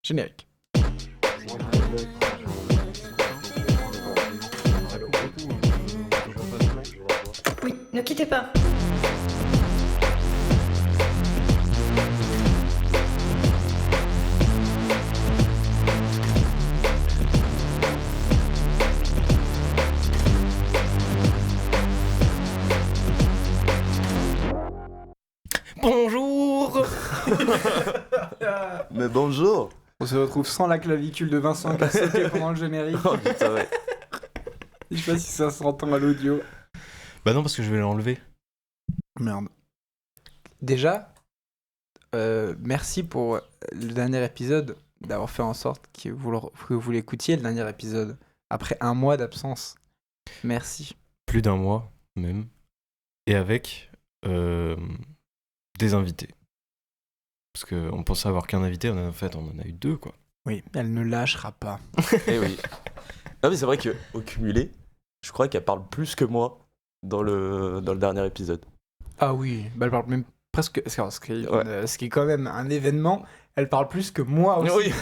Générique. Oui, ne quittez pas. Bonjour. Mais bonjour. On se retrouve sans la clavicule de Vincent qui a sauté pendant le générique. Oh putain, ouais. Je sais pas si ça s'entend à l'audio. Bah non, parce que je vais l'enlever. Merde. Déjà, merci pour le dernier épisode, d'avoir fait en sorte que vous l'écoutiez, le dernier épisode, après un mois d'absence. Merci. Plus d'un mois, même. Et avec des invités. Parce qu'on pensait avoir qu'un invité, en fait, on en a eu 2, quoi. Oui, elle ne lâchera pas. Eh oui. Non mais c'est vrai qu'au cumulé, je crois qu'elle parle plus que moi dans le dernier épisode. Ah oui, bah elle parle même presque... Ce qui est quand même un événement, elle parle plus que moi aussi. Oui.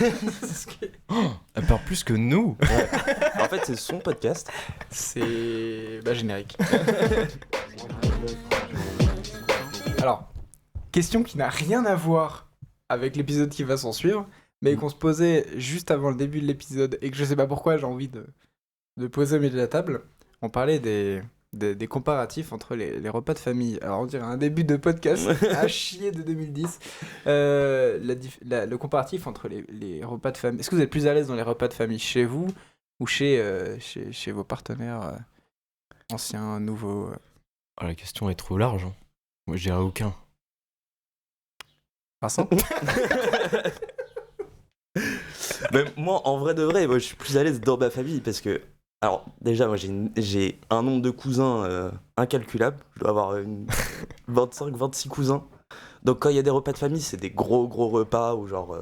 Elle parle plus que nous. Ouais. En fait, c'est son podcast. C'est... Bah générique. Alors, question qui n'a rien à voir avec l'épisode qui va s'en suivre, mais qu'on se posait juste avant le début de l'épisode et que je sais pas pourquoi j'ai envie de poser au milieu de la table. On parlait des comparatifs entre les repas de famille. Alors on dirait un début de podcast à chier de 2010. Le comparatif entre les repas de famille. Est-ce que vous êtes plus à l'aise dans les repas de famille chez vous ou chez vos partenaires anciens, nouveaux Oh, la question est trop large. Hein. Moi, je dirais aucun. Vincent? Mais moi, en vrai de vrai, moi, je suis plus à l'aise dans ma famille parce que, alors déjà, moi j'ai un nombre de cousins incalculable. Je dois avoir 25-26 cousins. Donc quand il y a des repas de famille, c'est des gros repas où genre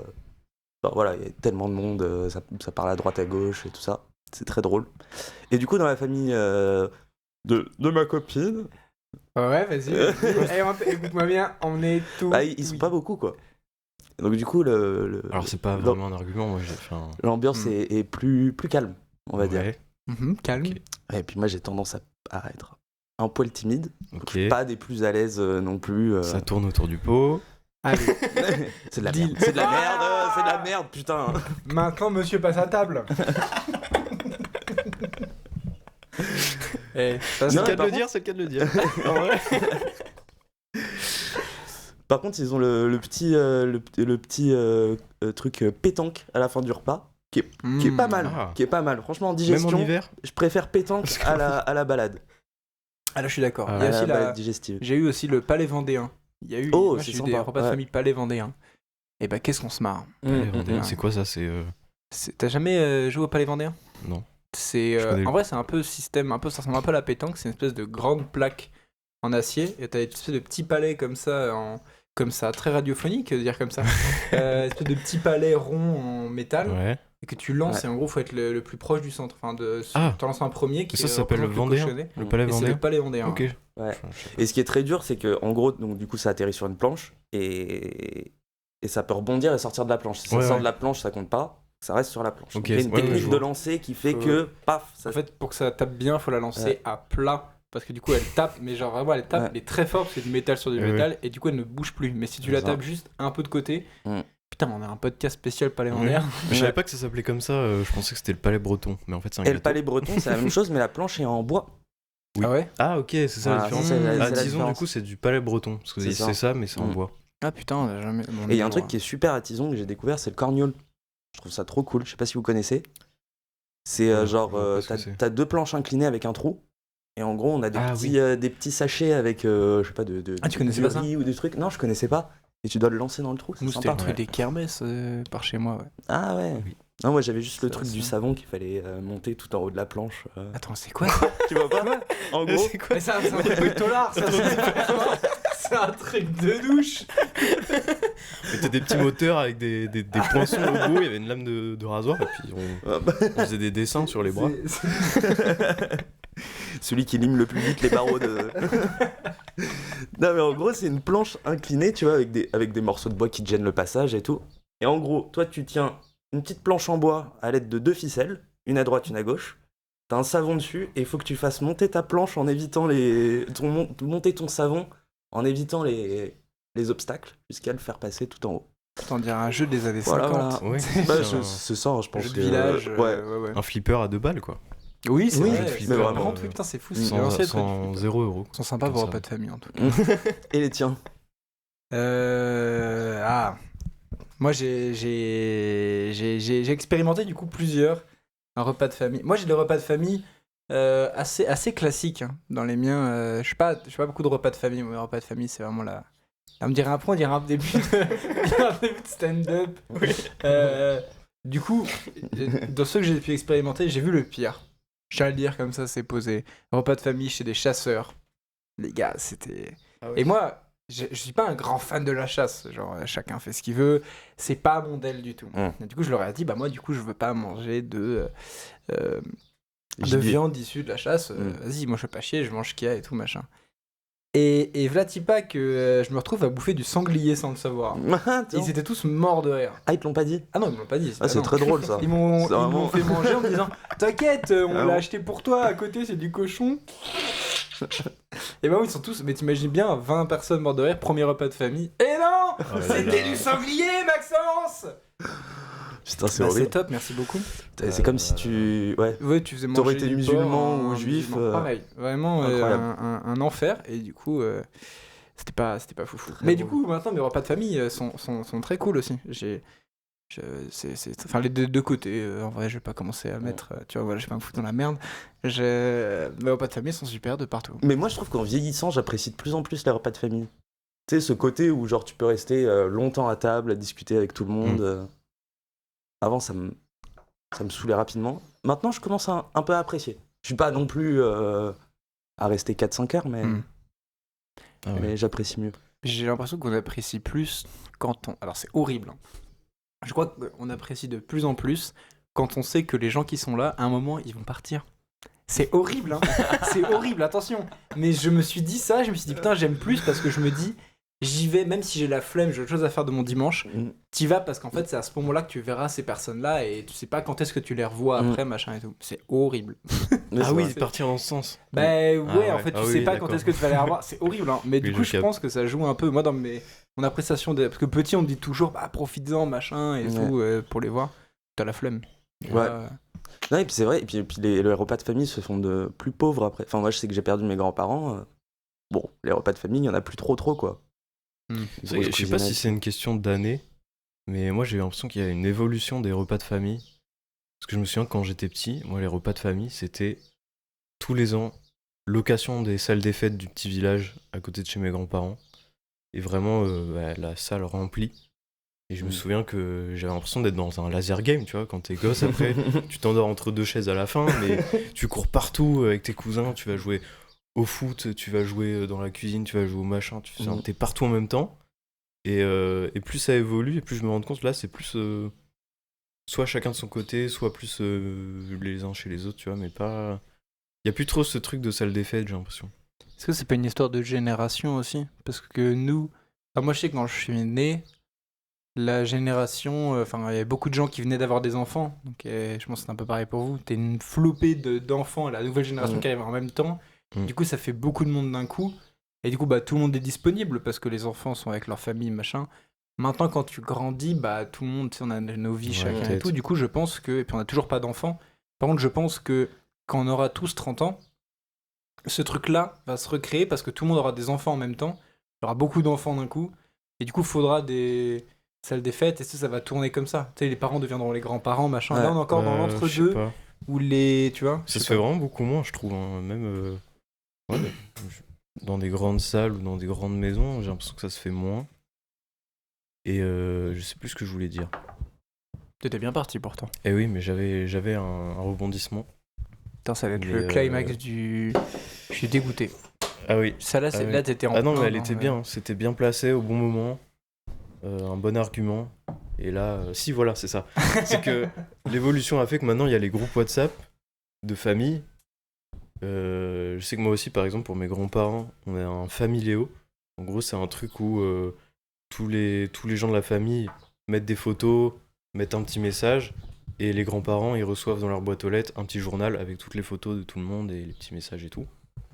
voilà, il y a tellement de monde, ça parle à droite à gauche et tout ça. C'est très drôle. Et du coup, dans la famille de ma copine, Ouais, vas-y. Écoute-moi bien, on est tous... bah, ils sont pas beaucoup quoi. Donc du coup, Alors, c'est pas vraiment un argument. Moi, j'ai fait un... l'ambiance est plus calme, on va dire. Ouais, calme. Ok. Et puis moi, j'ai tendance à être un poil timide. ok. Pas des plus à l'aise non plus. Ça tourne autour du pot. Allez, C'est de la Deal. merde. C'est de la merde, c'est de la merde, putain. maintenant monsieur passe à table. Ça, Non, C'est le cas de par le dire, c'est le cas de le dire. Par contre, ils ont le petit truc pétanque à la fin du repas, qui est pas mal. Ah. Qui est pas mal. Franchement, en Même digestion, en hiver. je préfère pétanque à la balade. Ah là, je suis d'accord. Ah, Il y a À aussi la balade digestive. J'ai eu aussi le palais vendéen. Il y a eu, Oh, moi, c'est j'ai eu des sympa, repas de ouais. famille palais vendéen. Et bah, qu'est-ce qu'on se marre. Palais Mm, Vendéen, mm, c'est quoi ça? C'est T'as jamais joué au palais vendéen? non. C'est Je connais. en vrai, c'est un peu système, ça ressemble un peu à la pétanque. C'est une espèce de grande plaque en acier et t'as une espèce de petit palais comme ça, très radiophonique de dire comme ça. Espèce de petit palais rond en métal Ouais. et que tu lances Ouais. et en gros faut être le plus proche du centre. Enfin, t'en lances un premier qui Et ça s'appelle le représente Vendéen. cochonnet. Le palais Et c'est Vendéen. le palais vendéen. Ok. Ouais. Et ce qui est très dur, c'est que en gros, donc du coup, ça atterrit sur une planche et ça peut rebondir et sortir de la planche. Si ça Ouais, sort ouais. de la planche, ça compte pas. Ça reste sur la planche. Ok, Donc, il y a une ouais, ouais, technique je de vois. lancer qui fait Faut- que paf, ça En fait, pour que ça tape bien, faut la lancer à plat. Parce que du coup, elle tape, mais genre vraiment, elle tape, Ouais. mais très fort, parce que c'est du métal sur du Ouais, métal, et du coup, elle ne bouge plus. Mais si tu C'est la ça. tapes juste un peu de côté, Mm. putain, on a un podcast spécial palais vendéen. Je savais pas que ça s'appelait comme ça. Je pensais que c'était le palais breton. Mais en fait, c'est un Et le gâteau. palais breton, c'est la même chose, mais la planche est en bois. Oui. Ah ouais? Ah, ok, c'est ça la Voilà, différence. c'est la- Ah, c'est la disons, du différence. coup, c'est du palais breton. Parce que C'est c'est ça. ça, mais c'est en Mm. bois. Ah putain, on a jamais. Et il y a un truc qui est super à Tison que j'ai découvert, c'est le corgnole. Je trouve ça trop cool. Je sais pas si vous connaissez. C'est Ouais, genre, je vois pas ce que c'est. t'as 2 planches inclinées avec un trou. Et en gros, on a Ah, des petits sachets avec, je sais pas, Ah, tu connaissais du pas ça riz ou des trucs. Non, je connaissais pas. Et tu dois le lancer dans le trou, c'est Nous, c'était le sympa. truc des kermesses par chez moi, ouais. Ah ouais. Oui. Non, moi j'avais juste le Ça, truc du ça. savon qu'il fallait monter tout en haut de la planche. Attends, c'est quoi? Tu vois pas? En gros, Mais c'est un truc de tolard, ça. C'est un truc de douche. C'était des petits moteurs avec des poinçons au bout. Il y avait une lame de rasoir. Et puis, on faisait des dessins sur les bras. celui qui lime le plus vite les barreaux de. Non, mais en gros, c'est une planche inclinée, tu vois, avec des morceaux de bois qui te gênent le passage et tout. Et en gros, toi, tu tiens une petite planche en bois à l'aide de 2 ficelles, une à droite, une à gauche. T'as un savon dessus et il faut que tu fasses monter ta planche en évitant monter ton savon en évitant les obstacles jusqu'à le faire passer tout en haut. On dirait un jeu des années 50. Voilà. Ouais, Bah, c'est c'est ça, je pense. Jeu de que- village. ouais. un flipper à 2 balles, quoi. Oui, c'est Oui, vrai. mais Mais vraiment, par contre, oui, putain, c'est fou. C'est Sans, l'ancienne sans truc. 0 €. Ils sont sympas Comme pour ça. repas de famille en tout cas. Et les tiens. Moi j'ai expérimenté du coup plusieurs un repas de famille. Moi j'ai des repas de famille assez classiques hein. Dans les miens. Je fais pas beaucoup de repas de famille. Mes repas de famille c'est vraiment la. On me dirait un début un début de stand-up. Du coup, dans ceux que j'ai pu expérimenter, j'ai vu le pire. Je tiens à le dire comme ça, c'est posé. Repas de famille chez des chasseurs. Les gars, c'était. Et moi, je suis pas un grand fan de la chasse. Genre, chacun fait ce qu'il veut. C'est pas mon del du tout. Et du coup, je leur ai dit, bah moi, du coup, je veux pas manger de Gibier. viande issue de la chasse. Vas-y, moi, je fais pas chier, je mange ce qu'il y a et tout, machin. Et vlati pas que je me retrouve à bouffer du sanglier sans le savoir. Et ils étaient tous morts de rire. Ah, ils te l'ont pas dit? Ah non, ils me l'ont pas dit. Ah, c'est non. très drôle ça. Ils m'ont C'est vraiment- fait manger en me disant t'inquiète, on Ah l'a bon acheté pour toi, à côté c'est du cochon. Et bah oui, ils sont tous. Mais t'imagines bien, 20 personnes mortes de rire, premier repas de famille. Et non là c'était là. du sanglier, Maxence. Putain, c'est Bah, c'est horrible. top, merci beaucoup. C'est comme si tu. Ouais. Ouais, tu faisais manger T'aurais été du musulman porc, ou un juif, musulman. Pareil, vraiment incroyable. un enfer. Et du coup, c'était pas foufou. Très Mais drôle. du coup, maintenant, mes repas de famille sont très cool aussi. Enfin, les deux côtés. En vrai, je vais pas commencer à mettre. Tu vois, voilà, je vais pas me foutre dans la merde. Mes repas de famille sont super de partout. Mais moi, je trouve qu'en vieillissant, j'apprécie de plus en plus les repas de famille. Tu sais, ce côté où genre tu peux rester longtemps à table, à discuter avec tout le monde. Avant, ça me saoulait rapidement. Maintenant, je commence un peu à apprécier. Je suis pas non plus à rester 4-5 heures, Ah ouais. mais j'apprécie mieux. J'ai l'impression qu'on apprécie plus quand on. Alors, c'est horrible. Hein. Je crois qu'on apprécie de plus en plus quand on sait que les gens qui sont là, à un moment, ils vont partir. C'est horrible, hein. C'est horrible, attention. Mais je me suis dit ça, je me suis dit putain, j'aime plus parce que je me dis, j'y vais, même si j'ai la flemme, j'ai autre chose à faire de mon dimanche, t'y vas parce qu'en fait, c'est à ce moment-là que tu verras ces personnes-là et tu sais pas quand est-ce que tu les revois après, machin et tout. C'est horrible. Mais Ah c'est oui, vrai. partir dans ce sens. Bah ouais, ouais. en fait, tu Ah sais oui, pas quand d'accord. est-ce que tu vas les revoir. C'est horrible, hein. Mais du Oui, coup, je je capte. pense que ça joue un peu. Moi, dans mon appréciation parce que petit, on me dit toujours, bah profites-en, machin et Ouais. tout, pour les voir. T'as la flemme. Et Ouais. là, Non, et puis c'est vrai, et puis les repas de famille se font de plus pauvres après. Enfin, moi, je sais que j'ai perdu mes grands-parents. Bon, les repas de famille, il y en a plus trop, quoi. Hmm. Des C'est- grosses Je sais pas si cuisinettes. c'est une question d'année, mais moi j'ai l'impression qu'il y a une évolution des repas de famille. Parce que je me souviens quand j'étais petit, moi les repas de famille c'était tous les ans location des salles des fêtes du petit village à côté de chez mes grands-parents. Et vraiment la salle remplie. Et je me souviens que j'avais l'impression d'être dans un laser game, tu vois, quand t'es gosse après, tu t'endors entre deux chaises à la fin, mais tu cours partout avec tes cousins, tu vas jouer au foot, tu vas jouer dans la cuisine, tu vas jouer au machin, t'es partout en même temps. Et plus ça évolue, et plus je me rends compte, là, c'est plus soit chacun de son côté, soit plus les uns chez les autres, tu vois, mais pas... Il y a plus trop ce truc de salle des fêtes, j'ai l'impression. Est-ce que c'est pas une histoire de génération aussi? Parce que nous. Enfin, moi, je sais que quand je suis né, la génération. Enfin, il y avait beaucoup de gens qui venaient d'avoir des enfants. Donc, je pense que c'est un peu pareil pour vous. T'es une flopée d'enfants, la nouvelle génération qui arrive en même temps. Du coup, ça fait beaucoup de monde d'un coup. Et du coup, bah, tout le monde est disponible parce que les enfants sont avec leur famille, machin. Maintenant, quand tu grandis, bah, tout le monde, tu sais, on a nos vies Ouais, chacun et peut-être. tout. Du coup, je pense que. Et puis, on a toujours pas d'enfants. Par contre, je pense que quand on aura tous 30 ans, ce truc-là va se recréer parce que tout le monde aura des enfants en même temps. Il y aura beaucoup d'enfants d'un coup. Et du coup, il faudra des salles des fêtes. Et ça va tourner comme ça. Tu sais, les parents deviendront les grands-parents, machin. Ouais. Là, on est encore dans Je sais l'entre-deux. pas. Où les. Tu vois Ça je se sais fait pas. vraiment beaucoup moins, je trouve. Hein. Même dans des grandes salles ou dans des grandes maisons, j'ai l'impression que ça se fait moins. Et je sais plus ce que je voulais dire. T'étais bien parti pourtant. Eh oui, mais j'avais un rebondissement. Putain, ça va être Mais, le climax du. Je suis dégoûté. Ah oui. Ça, là, Ah oui. là t'étais en. Ah non, mais plein elle dans était le- bien. Hein. C'était bien placé au bon moment. Un bon argument. Et là, si, voilà, c'est ça. C'est que l'évolution a fait que maintenant, il y a les groupes WhatsApp de famille. Je sais que moi aussi, par exemple, pour mes grands-parents, on a un Familéo. En gros, c'est un truc où tous les gens de la famille mettent des photos, mettent un petit message et les grands-parents ils reçoivent dans leur boîte aux lettres un petit journal avec toutes les photos de tout le monde et les petits messages et tout.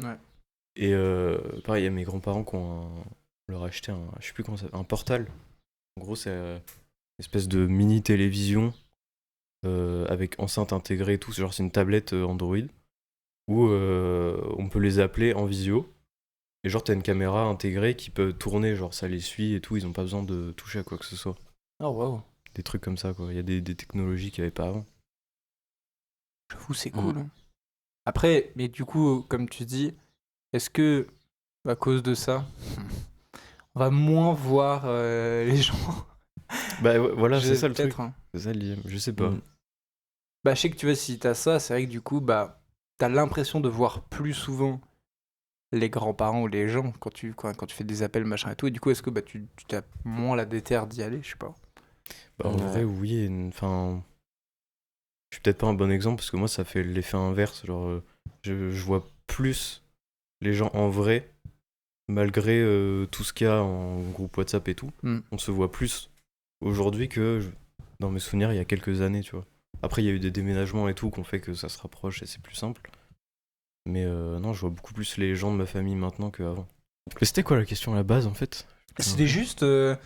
Ouais. Et pareil, il y a mes grands-parents qui ont leur acheté je sais plus comment ça s'appelle, un portal. En gros, c'est une espèce de mini télévision avec enceinte intégrée et tout. Genre, c'est une tablette Android où on peut les appeler en visio. Et genre, t'as une caméra intégrée qui peut tourner, genre ça les suit et tout. Ils ont pas besoin de toucher à quoi que ce soit. Oh, waouh. Des trucs comme ça, quoi. Il y a des technologies qu'il n'y avait pas avant. J'avoue, c'est cool. Hein. Après, mais du coup, comme tu dis, est-ce que, à cause de ça, on va moins voir les gens? Bah voilà, c'est ça le truc. Hein. C'est ça l'IM, je sais pas. Bah, je sais que tu vois, si t'as ça, c'est vrai que du coup, bah, t'as l'impression de voir plus souvent les grands-parents ou les gens quand tu fais des appels, machin et tout. Et du coup, est-ce que bah, tu as moins la déterre d'y aller? Je sais pas. Bah, en vrai, oui. Enfin, je suis peut-être pas un bon exemple parce que moi, ça fait l'effet inverse. Genre, je vois plus les gens en vrai, malgré tout ce qu'il y a en groupe WhatsApp et tout. On se voit plus aujourd'hui que dans mes souvenirs il y a quelques années, tu vois. Après, il y a eu des déménagements et tout qu'on fait que ça se rapproche et c'est plus simple. Mais non, je vois beaucoup plus les gens de ma famille maintenant qu'avant. Mais c'était quoi la question à la base, en fait? C'était juste de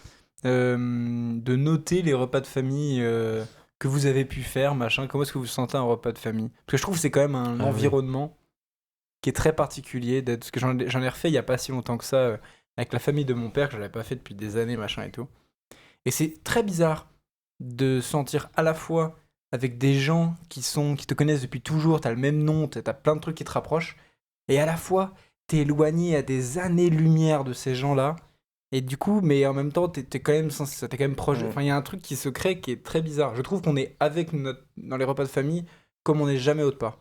noter les repas de famille que vous avez pu faire, machin. Comment est-ce que vous sentez un repas de famille? Parce que je trouve que c'est quand même un environnement qui est très particulier. Parce que j'en ai refait il y a pas si longtemps que ça avec la famille de mon père, que je l'avais pas fait depuis des années, machin et tout. Et c'est très bizarre de sentir à la fois avec des gens qui te connaissent depuis toujours, t'as le même nom, t'as plein de trucs qui te rapprochent, et à la fois t'es éloigné à des années-lumière de ces gens-là, et du coup, mais en même temps, t'es quand même proche. Enfin, il y a un truc qui se crée qui est très bizarre. Je trouve qu'on est avec dans les repas de famille comme on n'est jamais autre part.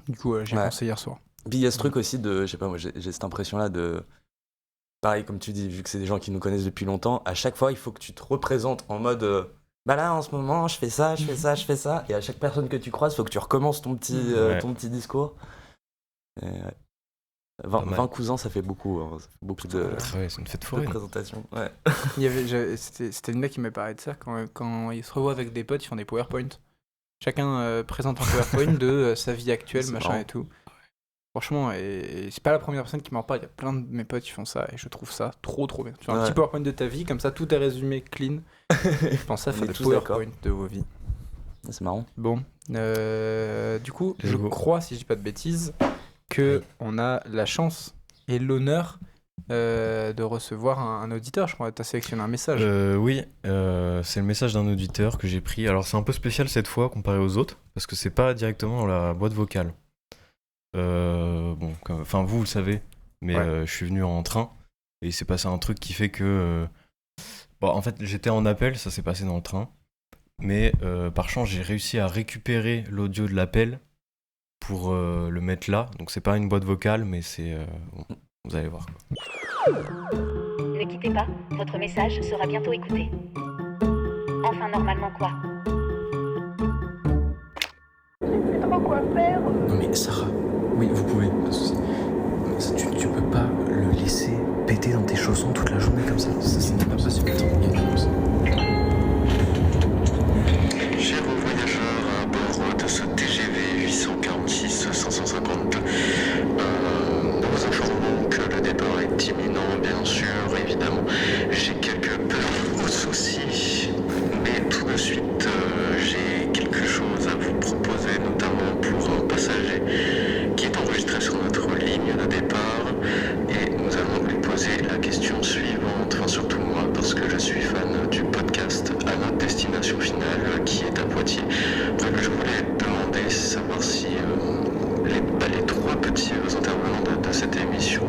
Du coup, j'y ai pensé hier soir. Puis il y a ce truc aussi de, je sais pas, moi j'ai cette impression-là de, pareil comme tu dis, vu que c'est des gens qui nous connaissent depuis longtemps, à chaque fois il faut que tu te représentes en mode, bah là en ce moment je fais ça, je fais ça, je fais ça, et à chaque personne que tu croises, il faut que tu recommences ton petit discours. Et, 20 cousins, ça fait beaucoup, hein. Ça fait beaucoup de, ouais, c'est une fête foraine. De présentation. Ouais. C'était une qui m'a parlé de ça, quand ils se revoient avec des potes, ils font des PowerPoint. Chacun présente un PowerPoint de sa vie actuelle, machin marrant. Et tout. Franchement, et c'est pas la première personne qui m'en parle, il y a plein de mes potes qui font ça, et je trouve ça trop bien. Tu fais un petit PowerPoint de ta vie, comme ça tout est résumé clean. Je pense à faire des PowerPoint de vos vies. C'est marrant. Bon, du coup, je crois, si je dis pas de bêtises, que on a la chance et l'honneur de recevoir un auditeur. Je crois que tu as sélectionné un message. Oui, c'est le message d'un auditeur que j'ai pris. Alors c'est un peu spécial cette fois comparé aux autres, parce que c'est pas directement dans la boîte vocale. Enfin vous le savez, mais je suis venu en train et il s'est passé un truc qui fait que en fait j'étais en appel, ça s'est passé dans le train, mais par chance j'ai réussi à récupérer l'audio de l'appel pour le mettre là, donc c'est pas une boîte vocale, mais c'est vous allez voir quoi. Ne quittez pas, votre message sera bientôt écouté. Enfin normalement quoi. Je sais plus trop quoi faire. Non mais Sarah, oui vous pouvez, pas de soucis. Tu peux pas le laisser péter dans tes chaussons toute la journée comme ça, ce n'est pas possible. Attends, il y a une annonce. Chers voyageurs à bord de ce TGV 846-552, nous vous informons que le départ est imminent, bien sûr, évidemment. J'ai quelques petits soucis, mais tout de suite, j'ai quelque chose à vous proposer, notamment pour un passager qui est enregistré sur notre ligne de départ, et nous allons lui poser la question suivante, enfin surtout moi, parce que je suis fan du podcast À notre destination finale, qui est à Poitiers. Bref, je voulais demander, savoir si les trois petits intervenants de cette émission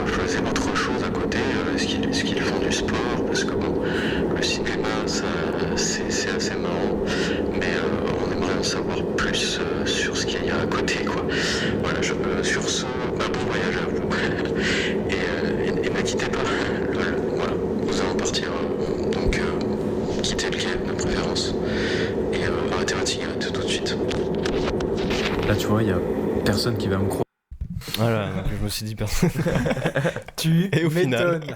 faisaient autre chose à côté. Est-ce qu'ils font du sport? Parce que bon, le cinéma, ça, c'est assez marrant, mais on aimerait en savoir plus sur ce qu'il y a à côté, quoi. Voilà, sur ce, bon voyage à vous. Et ne quittez pas. Voilà, nous allons partir. Donc, quittez le quai de préférence. Et arrêtez votre cigarette tout de suite. Là tu vois, il y a personne qui va me croire. Voilà, donc je me suis dit personne. Tu et au final. m'étonnes.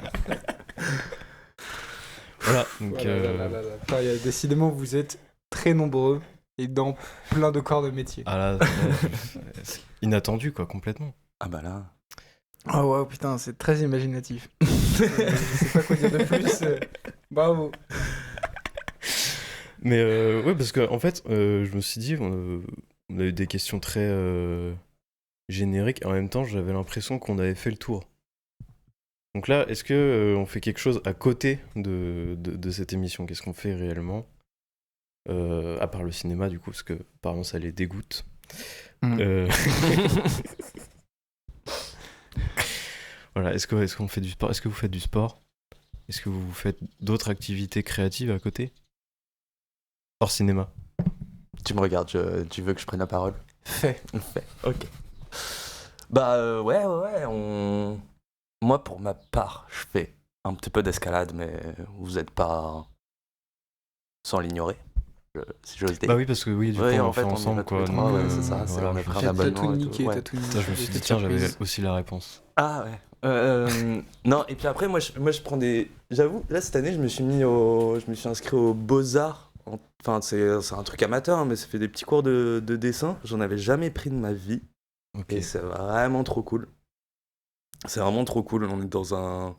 Voilà, Donc, Putain, décidément, vous êtes très nombreux et dans plein de corps de métier. ah là, c'est inattendu, quoi, complètement. Ah bah là. Ah ouais, putain, c'est très imaginatif. Je sais pas quoi dire de plus. Bravo. Mais ouais, parce que en fait, je me suis dit, on a eu des questions très génériques, et en même temps, j'avais l'impression qu'on avait fait le tour. Donc là, est-ce que on fait quelque chose à côté de cette émission? Qu'est-ce qu'on fait réellement? À part le cinéma, du coup, parce que apparemment ça les dégoûte. Mm. Voilà, est-ce qu'on fait du sport? Est-ce que vous faites du sport? Est-ce que vous faites d'autres activités créatives à côté? Hors cinéma. Tu me regardes, tu veux que je prenne la parole? Fait. Ok. Bah ouais, moi pour ma part, je fais un petit peu d'escalade, mais vous êtes pas sans l'ignorer, si j'ose dire. Bah oui, parce que oui, du coup, Ouais, on en en fait fait, on y ensemble, va tous quoi. les trois, donc, ouais, c'est ça, voilà, on a je- pris un T'as abonnement tout et niqué, tout, ouais. t'as tout niqué. Ça, je me suis dit, Des tiens, j'avais surprises. aussi la réponse. Ah ouais. Non, et puis après, moi je prends des. J'avoue, là cette année, je me suis inscrit aux Beaux-Arts. Enfin, c'est un truc amateur, hein, mais ça fait des petits cours de dessin. J'en avais jamais pris de ma vie. Ok. Et c'est vraiment trop cool. C'est vraiment trop cool. On est dans un.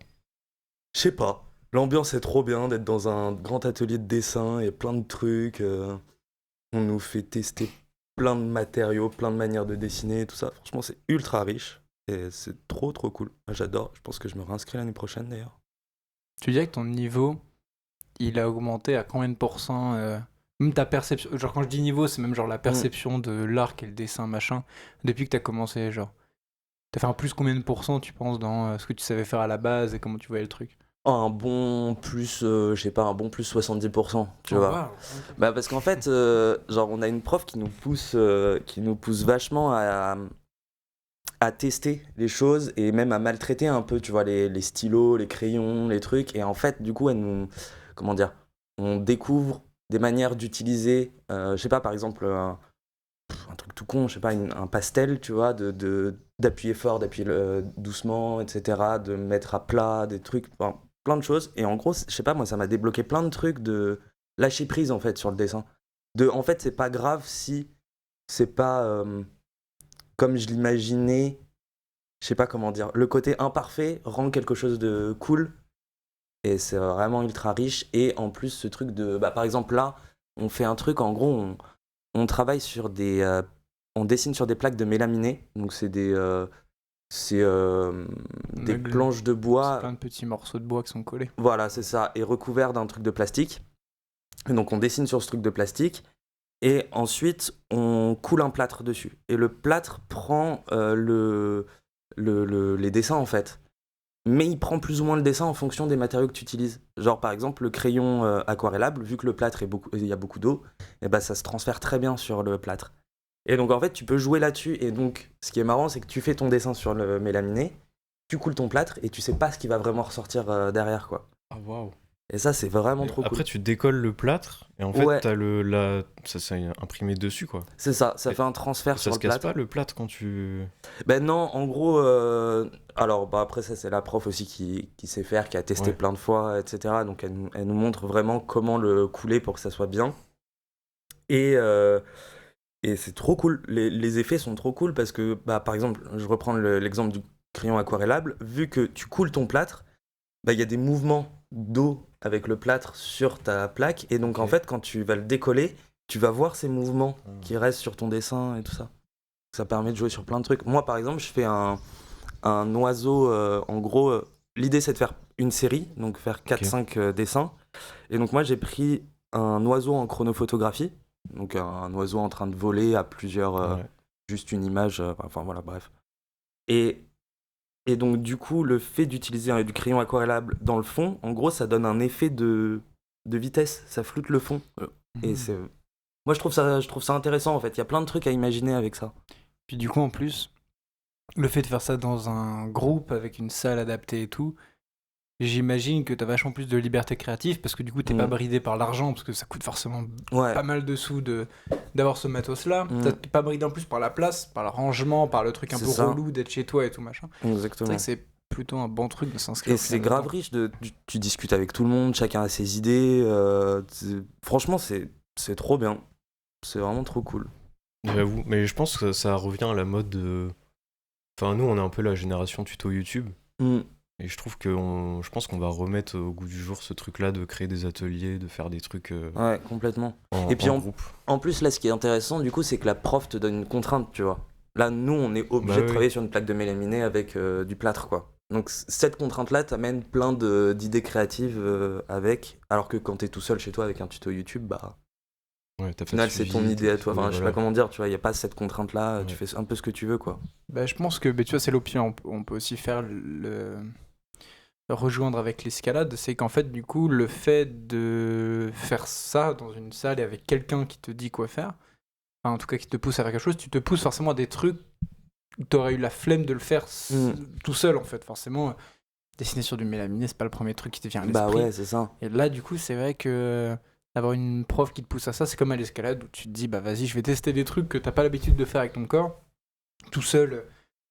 Je sais pas. L'ambiance est trop bien d'être dans un grand atelier de dessin et plein de trucs. On nous fait tester plein de matériaux, plein de manières de dessiner, tout ça. Franchement, c'est ultra riche. Et c'est trop trop cool. Moi, j'adore. Je pense que je me réinscris l'année prochaine d'ailleurs. Tu dirais que ton niveau, il a augmenté à combien de pourcents même ta perception, genre quand je dis niveau, c'est même genre la perception de l'arc et le dessin, machin, depuis que t'as commencé, genre. T'as fait un plus combien de pourcents, tu penses, dans ce que tu savais faire à la base et comment tu voyais le truc? Un bon plus, je sais pas, un bon plus 70%, tu vois. Wow. Bah parce qu'en fait, genre on a une prof qui nous pousse vachement à tester les choses et même à maltraiter un peu, tu vois, les stylos, les crayons, les trucs. Et en fait, du coup, elle nous, comment dire, on découvre des manières d'utiliser, je sais pas, par exemple, un truc tout con, je sais pas, un pastel, tu vois, d'appuyer fort, d'appuyer doucement, etc., de mettre à plat, des trucs, enfin, plein de choses. Et en gros, je sais pas, moi, ça m'a débloqué plein de trucs de lâcher prise, en fait, sur le dessin. En fait, c'est pas grave si c'est pas comme je l'imaginais, je sais pas comment dire. Le côté imparfait rend quelque chose de cool, et c'est vraiment ultra riche. Et en plus, ce truc de, bah, par exemple, là, on fait un truc, en gros, on travaille sur on dessine sur des plaques de mélaminé, donc c'est des planches de C'est bois, plein de petits morceaux de bois qui sont collés. voilà, c'est ça, et recouverts d'un truc de plastique. Et donc on dessine sur ce truc de plastique, et ensuite on coule un plâtre dessus. Et le plâtre prend les dessins en fait. Mais il prend plus ou moins le dessin en fonction des matériaux que tu utilises. Genre par exemple le crayon aquarellable, vu que le plâtre il y a beaucoup d'eau, et bah ça se transfère très bien sur le plâtre. Et donc en fait tu peux jouer là-dessus. Et donc ce qui est marrant, c'est que tu fais ton dessin sur le mélaminé, tu coules ton plâtre et tu sais pas ce qui va vraiment ressortir derrière quoi. Ah waouh. Et ça c'est vraiment trop Après, cool. tu décolles le plâtre et en fait, Ouais. t'as ça c'est imprimé dessus, quoi. C'est ça, ça Et fait un transfert Ça sur se le casse plâtre. pas le plâtre quand tu. Ben non, en gros, alors bah après ça c'est la prof aussi qui sait faire, qui a testé Ouais. plein de fois, etc. Donc elle nous montre vraiment comment le couler pour que ça soit bien. Et c'est trop cool, les effets sont trop cool parce que, bah, par exemple, je reprends l'exemple du crayon aquarellable, vu que tu coules ton plâtre, bah, y a des mouvements d'eau avec le plâtre sur ta plaque, et donc Ok. en fait quand tu vas le décoller, tu vas voir ces mouvements qui restent sur ton dessin et tout ça. Ça permet de jouer sur plein de trucs. Moi par exemple, je fais un oiseau, en gros, l'idée c'est de faire une série, donc faire 4-5 dessins, et donc moi j'ai pris un oiseau en chronophotographie, donc un oiseau en train de voler à plusieurs, Ouais. juste une image, enfin voilà, bref. Et donc du coup, le fait d'utiliser du crayon aquarellable dans le fond, en gros, ça donne un effet de vitesse, ça floute le fond. Et c'est... Moi, je trouve ça intéressant, en fait. Il y a plein de trucs à imaginer avec ça. Puis du coup, en plus, le fait de faire ça dans un groupe avec une salle adaptée et tout, j'imagine que t'as vachement plus de liberté créative parce que du coup, t'es pas bridé par l'argent parce que ça coûte forcément Ouais. pas mal de sous d'avoir ce matos-là. Mm. T'es pas bridé en plus par la place, par le rangement, par le truc un C'est peu ça. relou d'être chez toi et tout machin. C'est Exactement. vrai que c'est plutôt un bon truc de s'inscrire. Et au c'est final grave là-dedans. riche, tu discutes avec tout le monde, chacun a ses idées. Franchement, c'est trop bien. C'est vraiment trop cool. J'avoue, mais je pense que ça revient à la mode de. Enfin, nous, on est un peu la génération tuto YouTube. Mm. Et je trouve je pense qu'on va remettre au goût du jour ce truc-là de créer des ateliers, de faire des trucs Ouais, complètement. en, Et puis en groupe. En plus, là, ce qui est intéressant, du coup, c'est que la prof te donne une contrainte, tu vois. Là, nous, on est obligé Bah de oui. travailler sur une plaque de mélaminée avec du plâtre, quoi. Donc, cette contrainte-là t'amène plein d'idées créatives avec. Alors que quand t'es tout seul chez toi avec un tuto YouTube, bah, Ouais, t'as au final, c'est ton idée à toi. Enfin, je sais pas voilà. comment dire, tu vois, il y a pas cette contrainte-là, tu Ouais. fais un peu ce que tu veux, quoi. Bah, je pense que tu vois, c'est l'option. On peut aussi faire rejoindre avec l'escalade. C'est qu'en fait, du coup, le fait de faire ça dans une salle et avec quelqu'un qui te dit quoi faire, enfin, en tout cas qui te pousse à faire quelque chose, tu te pousses forcément à des trucs où tu aurais eu la flemme de le faire tout seul, en fait. Forcément, dessiner sur du mélaminé, c'est pas le premier truc qui te vient à l'esprit. Bah ouais, c'est ça. Et là, du coup, c'est vrai que avoir une prof qui te pousse à ça, c'est comme à l'escalade où tu te dis, bah vas-y, je vais tester des trucs que t'as pas l'habitude de faire avec ton corps, tout seul,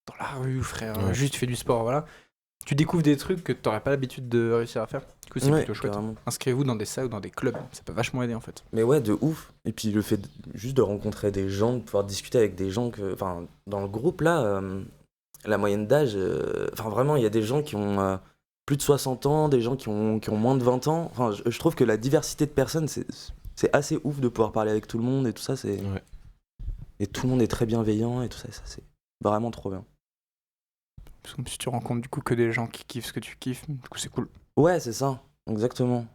dans la rue, frère, Ouais. juste tu fais du sport, voilà. Tu découvres des trucs que t'aurais pas l'habitude de réussir à faire. Du coup, c'est Ouais, plutôt chouette. carrément. Inscrivez-vous dans des salles ou dans des clubs, ça peut vachement aider en fait. Mais ouais, de ouf. Et puis le fait juste de rencontrer des gens, de pouvoir discuter avec des gens que. Enfin, dans le groupe là, la moyenne d'âge. Enfin, vraiment, il y a des gens qui ont plus de 60 ans, des gens qui ont moins de 20 ans. Enfin, je trouve que la diversité de personnes, c'est assez ouf de pouvoir parler avec tout le monde et tout ça. Ouais. Et tout le monde est très bienveillant et tout ça. Ça, c'est vraiment trop bien. Parce que si tu rencontres du coup que des gens qui kiffent ce que tu kiffes, du coup c'est cool. Ouais, c'est ça. Exactement.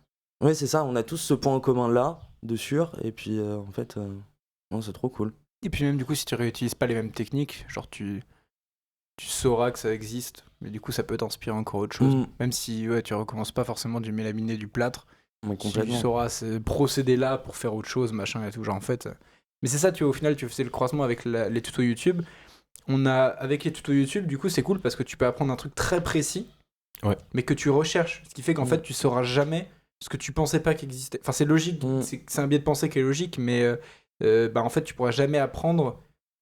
Ouais, c'est ça. On a tous ce point en commun là, de sûr. Et puis, en fait, non, c'est trop cool. Et puis même du coup, si tu réutilises pas les mêmes techniques, genre tu sauras que ça existe, mais du coup ça peut t'inspirer encore autre chose. Mm. Même si ouais, tu recommences pas forcément du mélaminé, du plâtre, Mais tu complètement. sauras ce procédé-là pour faire autre chose, machin et tout, genre en fait. Mais c'est ça, tu vois, au final, tu faisais le croisement avec les tutos YouTube. Avec les tutos YouTube, du coup, c'est cool parce que tu peux apprendre un truc très précis, Ouais. mais que tu recherches. Ce qui fait qu'en Mm. fait, tu sauras jamais ce que tu pensais pas qu'il existait. Enfin, c'est logique, Mm. c'est un biais de pensée qui est logique, mais bah, en fait, tu pourras jamais apprendre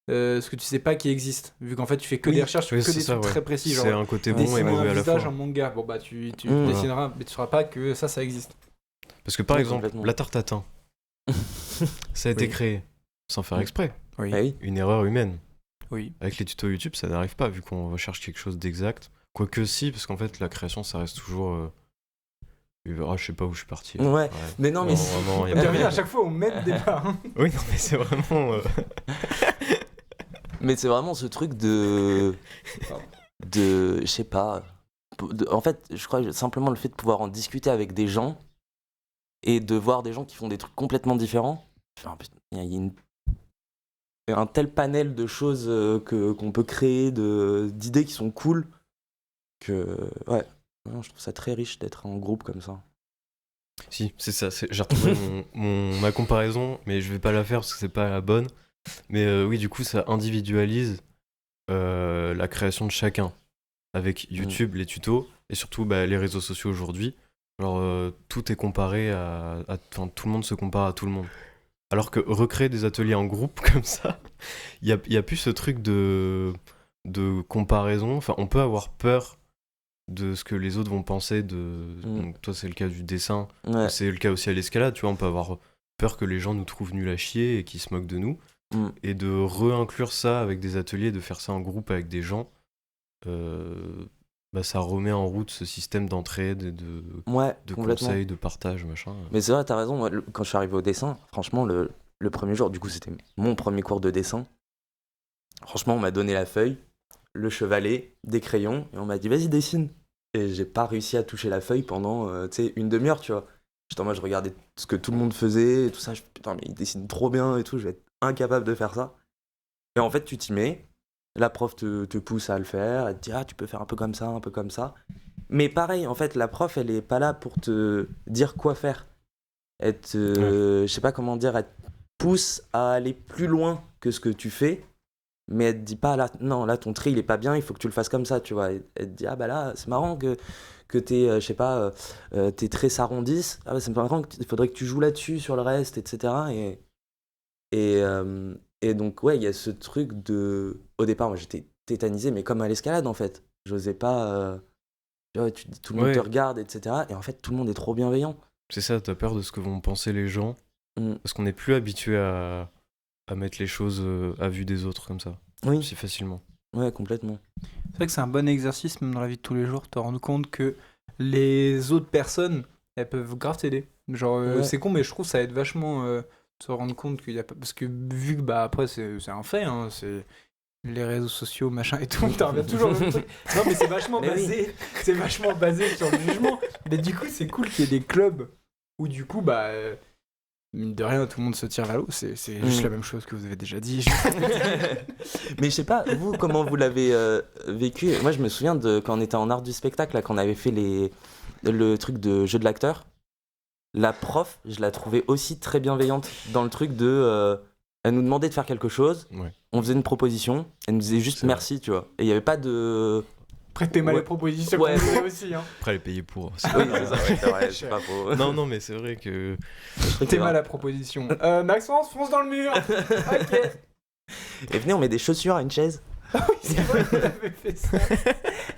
ce que tu sais pas qui existe. Vu qu'en fait, tu fais que des recherches sur Oui, que c'est des ça, trucs ouais. très précis. C'est Genre, un côté bon et dessiner mauvais un à la visage fois. en manga. Bon, bah, tu Mm. dessineras, mais tu sauras pas que ça existe. Parce que par Ouais, exemple, complètement. la tarte à thym, ça a été Oui. créé sans faire exprès. Oui. Ah oui. Une erreur humaine. Oui. Avec les tutos YouTube, ça n'arrive pas vu qu'on recherche quelque chose d'exact. Quoique si, parce qu'en fait, la création, ça reste toujours. Ah, je sais pas où je suis parti. là. Ouais. Mais non, mais vraiment, y a On pas revient à chaque fois au maître départ. Hein. Oui, non, mais c'est vraiment. Mais c'est vraiment ce truc de. Je sais pas. En fait, je crois simplement le fait de pouvoir en discuter avec des gens et de voir des gens qui font des trucs complètement différents. Enfin, il y a un tel panel de choses qu'on peut créer, d'idées qui sont cool, que. Ouais. Non, je trouve ça très riche d'être en groupe comme ça. Si, c'est ça. J'ai retrouvé ma comparaison, mais je vais pas la faire parce que c'est pas la bonne. Mais oui, du coup, ça individualise la création de chacun. Avec YouTube, les tutos, et surtout les réseaux sociaux aujourd'hui. Genre, tout est comparé enfin, tout le monde se compare à tout le monde. Alors que recréer des ateliers en groupe comme ça, il y a plus ce truc de comparaison. Enfin, on peut avoir peur de ce que les autres vont penser donc toi c'est le cas du dessin, Ouais. c'est le cas aussi à l'escalade, tu vois, on peut avoir peur que les gens nous trouvent nuls à chier et qu'ils se moquent de nous, et de réinclure ça avec des ateliers, de faire ça en groupe avec des gens, ça remet en route ce système d'entraide, de Complètement. conseils, de partage, machin. Mais c'est vrai, t'as raison. Moi, quand je suis arrivé au dessin, franchement, le premier jour, du coup, c'était mon premier cours de dessin. Franchement, on m'a donné la feuille, le chevalet, des crayons, et on m'a dit, vas-y, dessine. Et j'ai pas réussi à toucher la feuille pendant, une demi-heure, tu vois. Moi, je regardais ce que tout le monde faisait, et tout ça. Putain, mais il dessine trop bien et tout, je vais être incapable de faire ça. Et en fait, tu t'y mets, la prof te pousse à le faire, elle te dit, ah, tu peux faire un peu comme ça, un peu comme ça. Mais pareil, en fait, la prof, elle est pas là pour te dire quoi faire. Elle te, je sais pas comment dire, elle te pousse à aller plus loin que ce que tu fais, mais elle te dit pas, là, non, là, ton trait, il est pas bien, il faut que tu le fasses comme ça, tu vois. Elle te dit, ah bah là, c'est marrant que tes, je sais pas, tes traits s'arrondissent, ah bah c'est marrant, il faudrait que tu joues là-dessus, sur le reste, etc. Et donc, ouais, il y a ce truc de... Au départ, moi, j'étais tétanisé, mais comme à l'escalade, en fait. J'osais pas Tu vois, tu te dis tout le monde Ouais. te regarde, etc. Et en fait, tout le monde est trop bienveillant. C'est ça, t'as peur de ce que vont penser les gens. Mm. Parce qu'on n'est plus habitué à mettre les choses à vue des autres comme ça, Oui, si facilement. ouais, complètement. C'est vrai que c'est un bon exercice, même dans la vie de tous les jours, de te rendre compte que les autres personnes, elles peuvent grave t'aider. Genre, Ouais. c'est con, mais je trouve que ça aide vachement de se rendre compte qu'il y a pas. Parce que vu que, bah, après, c'est un fait, hein, c'est les réseaux sociaux, machin et tout, t'en reviens toujours au même truc. Non, mais c'est vachement Mais oui. basé. C'est vachement basé sur le jugement. Mais du coup, c'est cool qu'il y ait des clubs où, du coup, bah. Mine de rien, tout le monde se tire vers l'eau. C'est juste la même chose que vous avez déjà dit. Mais je sais pas, vous, comment vous l'avez vécu? Moi, je me souviens de quand on était en art du spectacle, là, quand on avait fait le truc de jeu de l'acteur. La prof, je la trouvais aussi très bienveillante dans le truc de. Elle nous demandait de faire quelque chose, Ouais. on faisait une proposition, elle nous disait juste C'est vrai. merci, tu vois. Et il n'y avait pas de. Prêtez mal Ouais. les propositions Ouais. qu'on faisait aussi. Hein. Après, elle est payée pour. Oui, c'est ça, ouais, c'est vrai, c'est pas faux. Non, mais c'est vrai que. T'es mal à proposition. Maxence, fonce dans le mur. Ok. Et venez, on met des chaussures à une chaise. Oui, c'est vrai qu'on avait fait ça.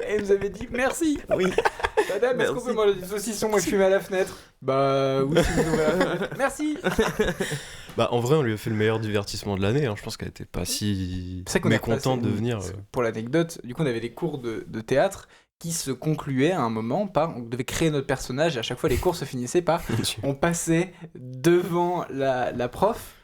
Et elle nous avait dit merci. Oui. Madame, est-ce qu'on Merci. peut manger des saucissons et fumer à la fenêtre? Bah oui, si vous ouvrez la fenêtre. Merci. Bah, en vrai, on lui a fait le meilleur divertissement de l'année. Hein. Je pense qu'elle était pas si C'est vrai qu'on a mécontente passé- de venir. Pour l'anecdote, du coup, on avait des cours de théâtre qui se concluaient à un moment par. On devait créer notre personnage et à chaque fois, les cours se finissaient par. On passait devant la prof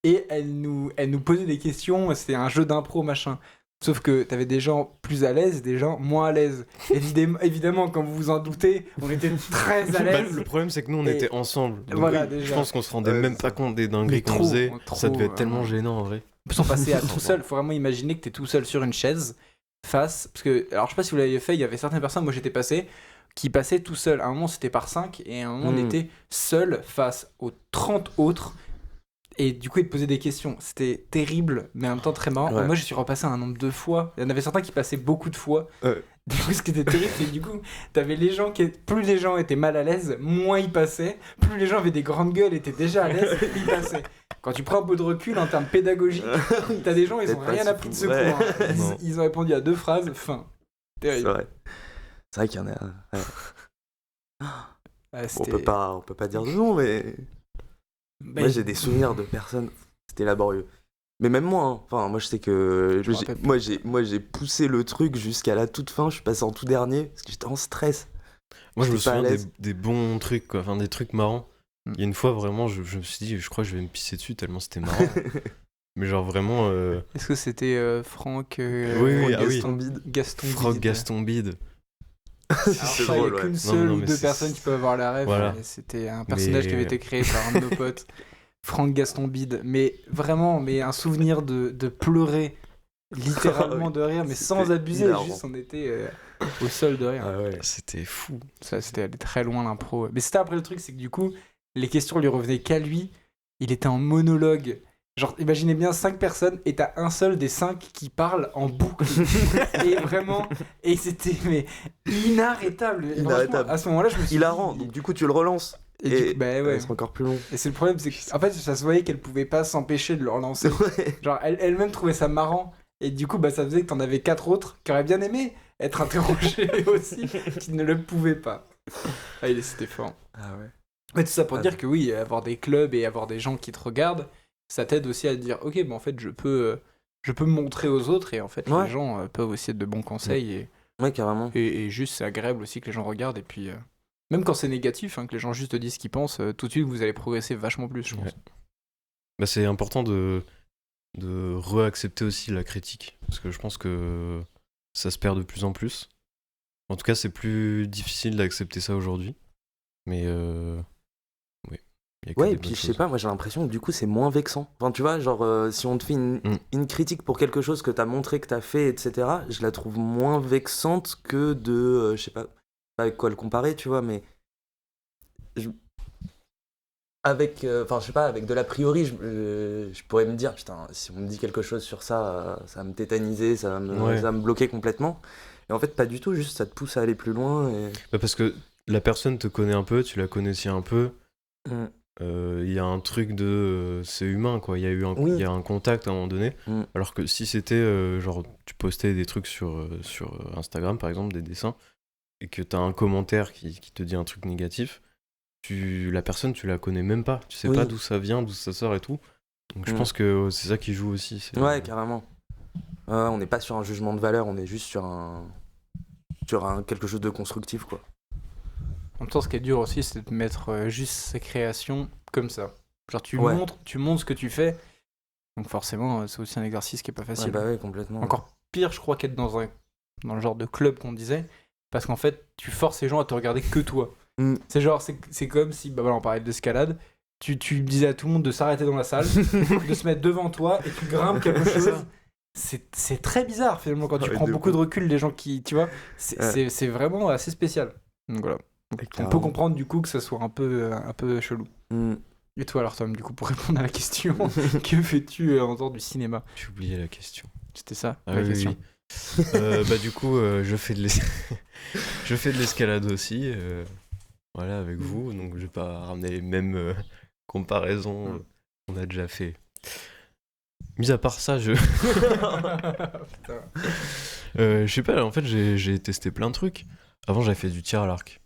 et elle nous posait des questions. C'était un jeu d'impro, machin. Sauf que t'avais des gens plus à l'aise, des gens moins à l'aise. Évidemment, comme vous vous en doutez, on était très à Bah, l'aise. le problème, c'est que nous, on Et- était ensemble. Donc, Voilà, je déjà. pense qu'on se rendait Ouais, même c'est pas ça. compte des Mais dingueries qu'on trop, faisait. trop, Ça devait être tellement vraiment. gênant, en vrai. En plus, on passait à tout seul. Faut vraiment imaginer que t'es tout seul sur une chaise, face. Parce que, alors, je sais pas si vous l'avez fait, il y avait certaines personnes, moi j'étais passé, qui passaient tout seul. À un moment, c'était par 5, et à un moment, on était seul face aux 30 autres. Et du coup, ils te posaient des questions. C'était terrible, mais en même temps très marrant. Ouais. Moi, je suis repassé un nombre de fois. Il y en avait certains qui passaient beaucoup de fois. Ouais. Du coup, ce qui était terrible, c'est que du coup, t'avais les gens qui. Plus les gens étaient mal à l'aise, moins ils passaient. Plus les gens avaient des grandes gueules, étaient déjà à l'aise, plus ils passaient. Quand tu prends un peu de recul en termes pédagogiques, t'as des gens, ils ont Peut-être pas rien si appris de ce fou. cours. Ouais. Hein. Non. Ils ont répondu à 2 phrases, fin. C'est Terrible. vrai. C'est vrai qu'il y en a. Ouais. Ouais, On c'était- peut pas dire de nom, mais. Ben, Moi, j'ai des souvenirs de personnes. C'était laborieux. Mais même moi, hein. Enfin, moi, je sais que. Je me rappelle. Moi, j'ai poussé le truc jusqu'à la toute fin. Je suis passé en tout dernier parce que j'étais en stress. Moi, je me J'étais pas à souviens l'aise. des bons trucs, quoi. Enfin, des trucs marrants. Mm. Il y a une fois, vraiment, je me suis dit, je crois que je vais me pisser dessus tellement c'était marrant. Mais genre, vraiment, Est-ce que c'était Franck Oui, ah oui. Gaston Bide Gaston Frog Bide. Gaston Bide. Alors, C'est ça, il n'y drôle, a ouais. qu'une Non, seule non, ou mais 2 c'est- personnes qui peuvent avoir la rêve. Voilà. Et c'était un personnage qui avait Mais- été créé par un de nos potes, Franck Gaston Bide. Mais vraiment, mais un souvenir de pleurer littéralement de rire, mais sans C'était abuser. hilarant. Juste, on était au sol de rire. Ah ouais. C'était fou. Ça, c'était allé très loin l'impro. Mais c'était après le truc, c'est que du coup, les questions lui revenaient qu'à lui. Il était en monologue. Genre, imaginez bien 5 personnes et t'as un seul des 5 qui parle en boucle. Et vraiment, et c'était mais inarrêtable. Et Inarrêtable. franchement, à ce moment-là, je me suis Hilarant. dit- Donc, du coup, tu le relances. Et du coup, bah ouais. c'est encore plus long. Et c'est le problème, c'est que, en fait, ça se voyait qu'elle pouvait pas s'empêcher de le relancer. Ouais. Genre, elle-même trouvait ça marrant. Et du coup, bah, ça faisait que t'en avais 4 autres qui auraient bien aimé être interrogés aussi, qui ne le pouvaient pas. Ah, c'était fort. Ah ouais. Mais tout ça pour Ah, dire que oui, avoir des clubs et avoir des gens qui te regardent, ça t'aide aussi à te dire, ok, bah en fait, je peux me montrer aux autres et en fait, Ouais. les gens peuvent aussi être de bons conseils Ouais, carrément. et juste, c'est agréable aussi que les gens regardent et puis, même quand c'est négatif, hein, que les gens juste te disent ce qu'ils pensent, tout de suite, vous allez progresser vachement plus, je pense. Ouais. Bah, c'est important de re-accepter aussi la critique. Parce que je pense que ça se perd de plus en plus. En tout cas, c'est plus difficile d'accepter ça aujourd'hui. Mais oui. Il y a que Ouais, des et puis bonnes je sais choses. pas, moi j'ai l'impression que du coup c'est moins vexant. Enfin, tu vois, genre si on te fait une critique pour quelque chose que t'as montré, que t'as fait, etc., je la trouve moins vexante que de. Je sais pas avec quoi le comparer, tu vois, mais. Avec. Enfin, je sais pas, avec de l'a priori, je pourrais me dire, putain, si on me dit quelque chose sur ça, ça va me tétaniser, ça va me bloquer complètement. Et en fait, pas du tout, juste ça te pousse à aller plus loin. Et... Bah, parce que la personne te connaît un peu, tu la connais aussi un peu. Mm. Il y a un truc de c'est humain quoi, il y a eu Oui. il y a un contact à un moment donné, Mm. alors que si c'était genre tu postais des trucs sur Instagram par exemple, des dessins, et que t'as un commentaire qui te dit un truc négatif, la personne, tu la connais même pas. Tu sais Oui. pas d'où ça vient, d'où ça sort et tout. Donc je pense que c'est ça qui joue aussi. Ouais, carrément. On n'est pas sur un jugement de valeur, on est juste sur quelque chose de constructif, quoi. En même temps, ce qui est dur aussi, c'est de mettre juste ses créations comme ça. Genre, tu Ouais. montres ce que tu fais. Donc forcément, c'est aussi un exercice qui est pas facile. Ouais, bah ouais, complètement. Encore pire, je crois, qu'être dans le genre de club qu'on disait. Parce qu'en fait, tu forces les gens à te regarder que toi. C'est genre, c'est comme si, bah voilà, on parlait d'escalade. Tu disais à tout le monde de s'arrêter dans la salle, de se mettre devant toi et tu grimpes quelque chose. C'est très bizarre finalement quand tu Ouais, prends de beaucoup fou. de recul, les gens qui, tu vois, c'est vraiment assez spécial. Donc voilà. On peut comprendre du coup que ça soit un peu chelou. Et toi alors Tom, du coup, pour répondre à la question, que fais-tu en dehors du cinéma? J'ai oublié la question. C'était ça Ah la oui, question. oui. Bah du coup, je fais de je fais de l'escalade aussi, voilà, avec vous, donc je vais pas ramener les mêmes comparaisons qu'on a déjà fait. Mis à part ça, je sais pas, en fait j'ai testé plein de trucs. Avant j'avais fait du tir à l'arc.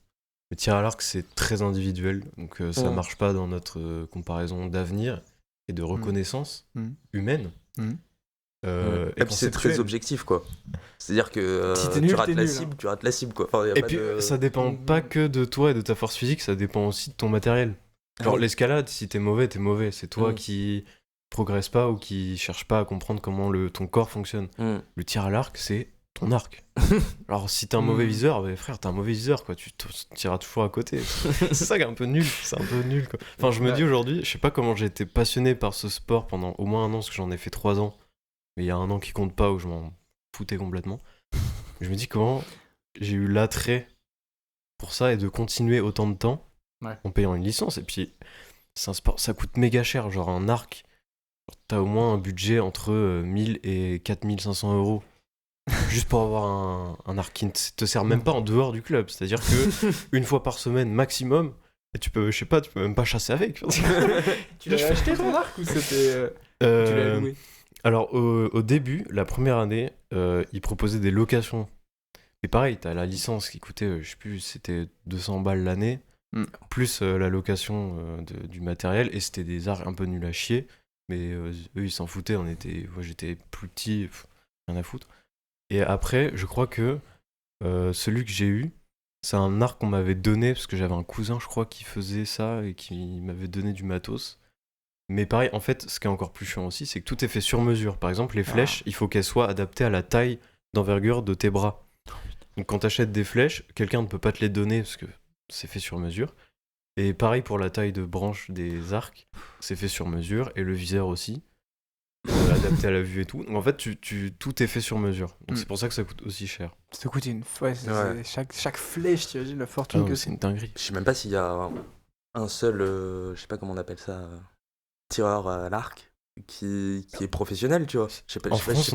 Le tir à l'arc c'est très individuel, donc ça marche pas dans notre comparaison d'avenir et de reconnaissance humaine. Et puis c'est très objectif, quoi. C'est-à-dire que Si t'es nul, tu rates t'es la nul, cible, hein. tu rates la cible, quoi. Enfin, y a Et pas puis de... ça dépend pas que de toi et de ta force physique, ça dépend aussi de ton matériel. Genre Oui. l'escalade, si t'es mauvais, c'est toi qui progresse pas ou qui cherche pas à comprendre comment ton corps fonctionne. Le tir à l'arc, c'est ton arc. Alors si t'es un mauvais viseur, bah, frère, t'es un mauvais viseur, quoi. Tu tireras toujours à côté. C'est ça qui est un peu nul. C'est un peu nul, quoi. Enfin, je me dis aujourd'hui, je sais pas comment j'ai été passionné par ce sport pendant au moins 1 an, parce que j'en ai fait 3 ans. Mais il y a 1 an qui compte pas où je m'en foutais complètement. Je me dis comment j'ai eu l'attrait pour ça et de continuer autant de temps en payant une licence. Et puis, c'est un sport, ça coûte méga cher. Genre un arc, t'as au moins un budget entre 1000 et 4500 euros. Juste pour avoir un arc qui ne te sert même pas en dehors du club. C'est-à-dire que une fois par semaine maximum, et tu peux même pas chasser avec. Tu l'as acheté ton arc ou c'était tu l'as loué? Alors au début, la première année, ils proposaient des locations. Et pareil, t'as la licence qui coûtait, je sais plus, c'était 200 balles l'année, plus la location du matériel, et c'était des arcs un peu nuls à chier, mais eux ils s'en foutaient, moi j'étais plus petit, rien à foutre. Et après, je crois que celui que j'ai eu, c'est un arc qu'on m'avait donné, parce que j'avais un cousin, je crois, qui faisait ça, et qui m'avait donné du matos. Mais pareil, en fait, ce qui est encore plus chiant aussi, c'est que tout est fait sur mesure. Par exemple, les flèches, il faut qu'elles soient adaptées à la taille d'envergure de tes bras. Donc quand t'achètes des flèches, quelqu'un ne peut pas te les donner parce que c'est fait sur mesure. Et pareil pour la taille de branche des arcs, c'est fait sur mesure. Et le viseur aussi, adapté à la vue et tout. Donc en fait, tout est fait sur mesure. Donc c'est pour ça que ça coûte aussi cher. Ça te coûte une fois, chaque flèche, tu imagines la fortune que c'est une dinguerie. Je sais même pas s'il y a un seul, je sais pas comment on appelle ça, tireur à l'arc qui est professionnel, tu vois. Je sais pas, en France,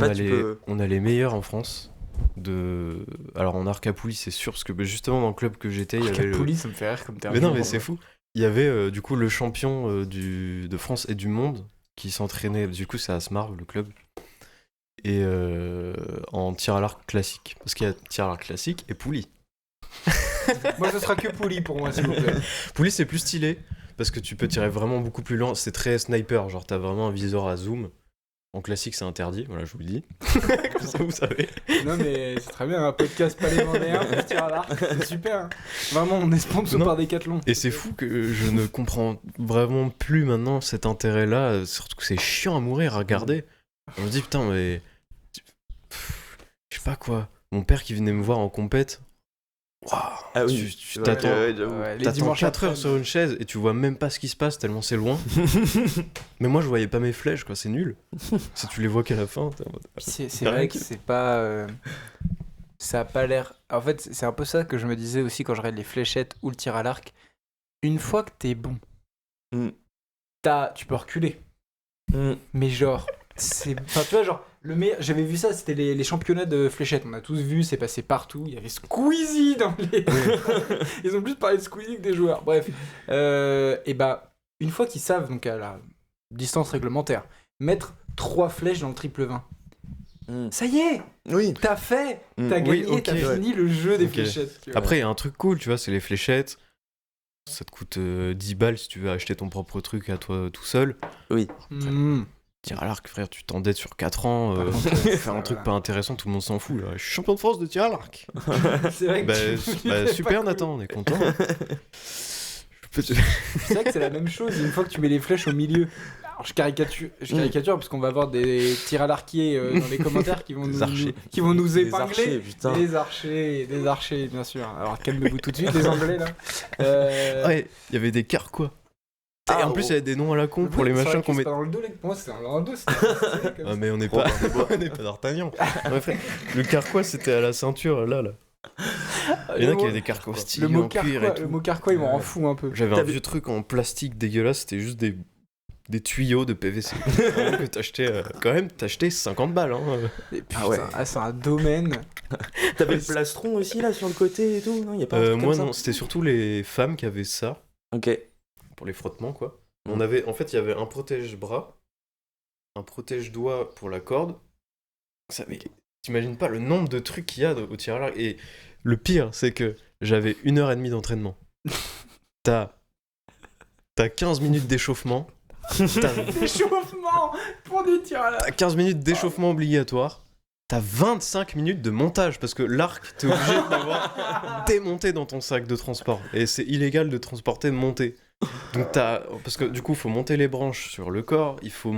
on a les meilleurs en France. Alors en arc à poulie, c'est sûr, parce que justement dans le club que j'étais, il y avait poulie, ça me fait rire comme terme. Mais non, mais c'est fou. Il y avait du coup le champion de France et du monde qui s'entraînait. Du coup, c'est à Asmarv, le club. Et en tir à l'arc classique. Parce qu'il y a tir à l'arc classique et poulie. Moi, ce sera que poulie pour moi, s'il vous plaît. Poulie, c'est plus stylé. Parce que tu peux tirer vraiment beaucoup plus loin. C'est très sniper. Genre, t'as vraiment un viseur à zoom. En classique, c'est interdit. Voilà, je vous le dis. Comme ça, vous savez. Non, mais c'est très bien. Un podcast palémondéen pour tir à l'arc. C'est super. Hein. Vraiment, on est sponsor par Decathlon. Et c'est fou que je ne comprends vraiment plus maintenant cet intérêt-là. Surtout que c'est chiant à mourir à regarder. On me dit, putain, mais. Je sais pas quoi. Mon père qui venait me voir en compète. Waouh, tu t'attends, t'attends 4 heures sur une chaise et tu vois même pas ce qui se passe tellement c'est loin. Mais moi je voyais pas mes flèches, quoi, c'est nul. Si tu les vois qu'à la fin. C'est vrai que c'est pas. Ça a pas l'air. En fait, c'est un peu ça que je me disais aussi quand je regarde les fléchettes ou le tir à l'arc. Une fois que t'es bon, tu peux reculer. Mais genre. Enfin, tu vois, genre, j'avais vu ça, c'était les championnats de fléchettes. On a tous vu, c'est passé partout. Il y avait Squeezie dans les. Ils ont plus parlé de Squeezie que des joueurs. Bref. Et bah, une fois qu'ils savent, donc à la distance réglementaire, mettre 3 flèches dans le triple 20. Ça y est, Oui. t'as fait, Mm. t'as Oui, gagné, ok, t'as ouais. fini le jeu des Ok. fléchettes. tu vois. Après, il y a un truc cool, tu vois, c'est les fléchettes. Ça te coûte 10 balles si tu veux acheter ton propre truc à toi tout seul. Mm. Tir à l'arc, frère, tu t'endettes sur 4 ans. Par contre, Faire un truc pas intéressant, tout le monde s'en fout. Là. Je suis champion de France de tir à l'arc. C'est vrai que Bah, tu- bah, c'est super, pas cool. Nathan, on est content. C'est vrai que c'est la même chose une fois que tu mets les flèches au milieu. Alors je caricature parce qu'on va avoir des tirs à l'arquier dans les commentaires qui vont Des nous, archers. qui vont nous Des épingler. archers, putain. Des archers, bien sûr. Alors calmez-vous tout de suite, les Anglais là. Ouais, il y avait des carquois. Et en plus, il y avait des noms à la con pour les Oui, c'est vrai machins que qu'on c'est met. pas dans le dos, pour moi c'était dans le dos. C'était stylé comme Ah, ça. mais on n'est pas, on n'est pas d'Artagnan. Ouais, frère, le carquois, c'était à la ceinture, là. Il y en a qui avaient des carquois stylés Le mot en cuir et carquois, tout. le mot carquois, il m'en rend fou un peu. J'avais un T'avais- vieux truc en plastique dégueulasse, c'était juste des tuyaux de PVC. Vraiment que t'achetais, quand même, t'achetais 50 balles. Hein. Et putain, Ah ouais. c'est un domaine. T'avais le plastron aussi là sur le côté et tout, non? Y a pas un truc Moi, comme ça non, c'était surtout les femmes qui avaient ça, Ok. pour les frottements, quoi. Mm. On avait, en fait, il y avait un protège-bras, un protège-doigt pour la corde. Ça, mais t'imagines pas le nombre de trucs qu'il y a au tir à l'arc. Et le pire, c'est que j'avais 1h30 d'entraînement. T'as 15 minutes d'échauffement. T'as Échauffement pour du tir à l'arc. T'as 15 minutes d'échauffement obligatoire. T'as 25 minutes de montage parce que l'arc, t'es obligé de l'avoir démonté dans ton sac de transport. Et c'est illégal de transporter monté. Donc parce que du coup, il faut monter les branches sur le corps, il faut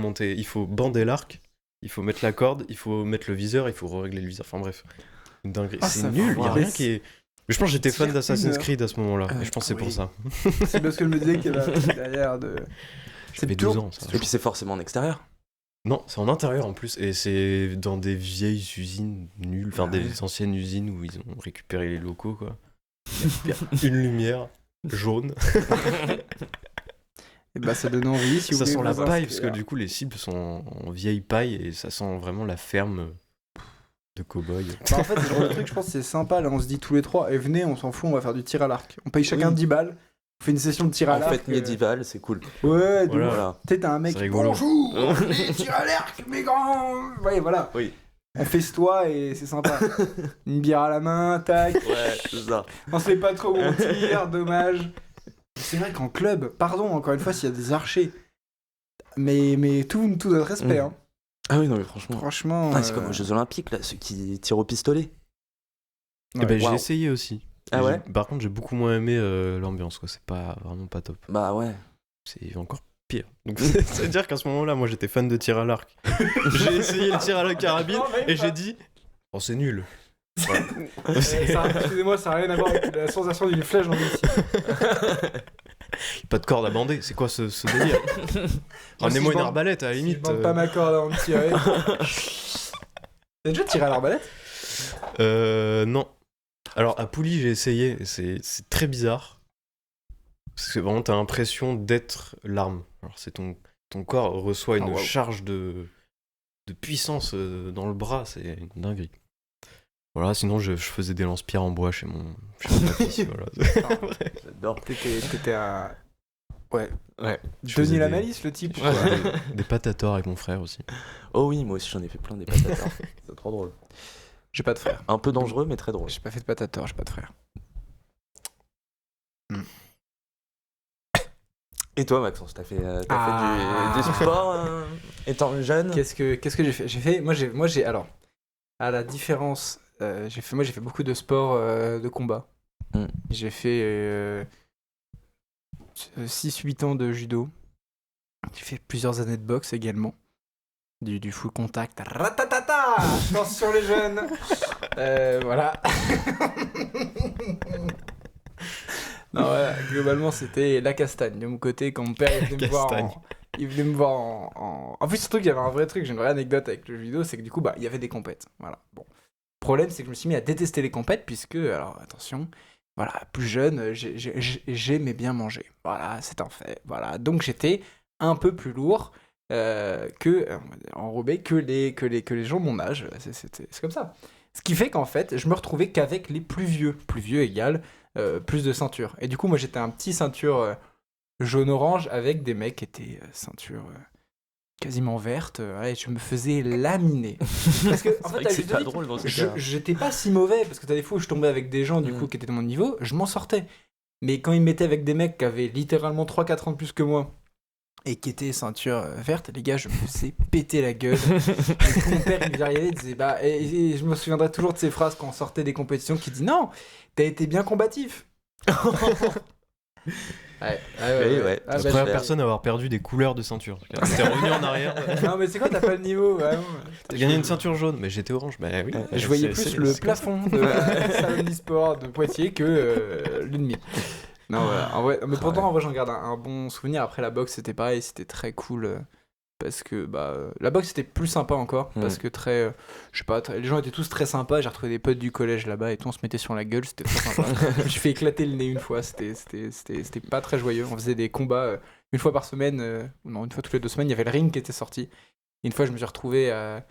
bander l'arc, il faut mettre la corde, il faut mettre le viseur, il faut régler le viseur. Enfin bref, une dinguerie. Ah, C'est ça nul, va. il y a rien qui est. Mais je pense que j'étais fan Tire d'Assassin's 1 heure. Creed à ce moment-là. Et je pense que c'est pour oui. ça. C'est parce que je me disais qu'il y avait un truc derrière de. J'avais 12 ans, ça. Et puis c'est forcément en extérieur. Non, c'est en intérieur en plus, et c'est dans des vieilles usines nulles, enfin Ah ouais. des anciennes usines où ils ont récupéré les locaux, quoi. Il y a une lumière jaune. Et bah ça donne envie si vous Ça voulez sent la vous paille, parce que inscrire. du coup les cibles sont en vieille paille, et ça sent vraiment la ferme de cow-boy. Bah, en fait, c'est le genre de truc, je pense que c'est sympa. Là, on se dit tous les trois, et venez, on s'en fout, on va faire du tir à l'arc. On paye chacun Oui. 10 balles. On fait une session de tir à En l'arc. fait, médiéval, c'est cool. Ouais, de Voilà. ouf. Voilà. Tu sais, t'as un mec. C'est rigolo. Bonjour, les tir à l'arc, mes grands. Ouais, voilà. Oui. On festoie et c'est sympa. Une bière à la main, tac. Ouais, c'est ça. On sait pas trop où on tire, dommage. C'est vrai qu'en club, pardon, encore une fois, s'il y a des archers. Mais tout notre respect, hein. Ah oui, non, mais franchement. Franchement. Ah, c'est comme aux Jeux Olympiques, là, ceux qui tirent au pistolet. Et ben j'ai Waouh. essayé aussi. Ah Et ouais? par contre, j'ai beaucoup moins aimé l'ambiance, quoi. C'est pas vraiment pas top. Bah ouais. C'est encore pire. Donc c'est-à-dire qu'à ce moment-là, moi j'étais fan de tir à l'arc. J'ai essayé le tir à la carabine Non, même et pas. j'ai dit oh c'est nul. Excusez-moi, ça n'a rien à voir avec la sensation d'une flèche dans le ciel. Pas de corde à bander, c'est quoi ce délire? Ramenez-moi si je une bande- arbalète à la Si limite. je bande pas ma corde avant de tirer. T'as déjà tiré à l'arbalète? Non. Alors à Pouilly j'ai essayé et c'est très bizarre. Parce que vraiment t'as l'impression d'être l'arme. Alors c'est ton corps reçoit une Ah, waouh. charge de puissance dans le bras, c'est une dinguerie. Voilà, sinon je faisais des lance-pierres en bois chez mon papy, voilà. J'adore. T'étais un. Ouais. Ouais. Je Denis faisais la des- malice, le type. Je faisais des patators avec mon frère aussi. Oh oui, moi aussi j'en ai fait plein des patators. C'est trop drôle. J'ai pas de frère. Un peu dangereux, mais très drôle. J'ai pas fait de patateur, j'ai pas de frère. Et toi, Maxence, t'as fait Ah. du sport étant jeune? Qu'est-ce que j'ai fait? Moi j'ai alors à la différence, j'ai fait beaucoup de sport de combat. Mm. J'ai fait 6-8 ans de judo. J'ai fait plusieurs années de boxe également. Du full contact. Ratatata! Attention les jeunes! Voilà. Non, ouais, globalement, c'était la castagne de mon côté quand mon père il venait me voir. Castagne. Il venait me voir en plus, surtout qu'il y avait un vrai truc, j'ai une vraie anecdote avec le jeu vidéo, c'est que du coup, bah, il y avait des compètes. Voilà. Bon. Le problème, c'est que je me suis mis à détester les compètes, puisque, alors attention, voilà, plus jeune, j'aimais bien manger. Voilà, c'est un fait. Voilà. Donc j'étais un peu plus lourd enrobé que les gens de mon âge. C'est comme ça. Ce qui fait qu'en fait, je me retrouvais qu'avec les plus vieux. Plus vieux égale plus de ceinture. Et du coup, moi, j'étais un petit ceinture jaune-orange avec des mecs qui étaient ceinture quasiment verte, ouais, je me faisais laminer. Parce que, en C'est fait, vrai que c'est je te pas dis, drôle dans ces je- cas. j'étais pas si mauvais, parce que t'as des fois où je tombais avec des gens, du coup, qui étaient de mon niveau, je m'en sortais. Mais quand ils me mettaient avec des mecs qui avaient littéralement 3-4 ans de plus que moi, et qui étaient ceinture verte, les gars, je me faisais péter la gueule. Et tout mon père, il me arrivait, il disait, bah, et je me souviendrai toujours de ces phrases quand on sortait des compétitions, qui dit, non, t'as été bien combatif. Ouais, ouais. Ah, La bah, première je- personne à avoir perdu des couleurs de ceinture. T'es revenu en arrière. Non, mais c'est quoi, t'as pas le niveau, vraiment. T'as gagné une ceinture jaune, mais j'étais orange. Bah oui. Je voyais plus le c'est comme ça. plafond de la salle d'e-sport de Poitiers que l'ennemi. Non, voilà. En vrai, mais pourtant, en vrai, j'en garde un bon souvenir. Après, la boxe, c'était pareil, c'était très cool. Parce que la boxe, c'était plus sympa encore. Parce que je sais pas, les gens étaient tous très sympas. J'ai retrouvé des potes du collège là-bas et tout, on se mettait sur la gueule, c'était très sympa. Je me suis fait éclater le nez une fois, c'était pas très joyeux. On faisait des combats une fois par semaine, non, une fois toutes les 2 semaines, il y avait le ring qui était sorti. Une fois, je me suis retrouvé à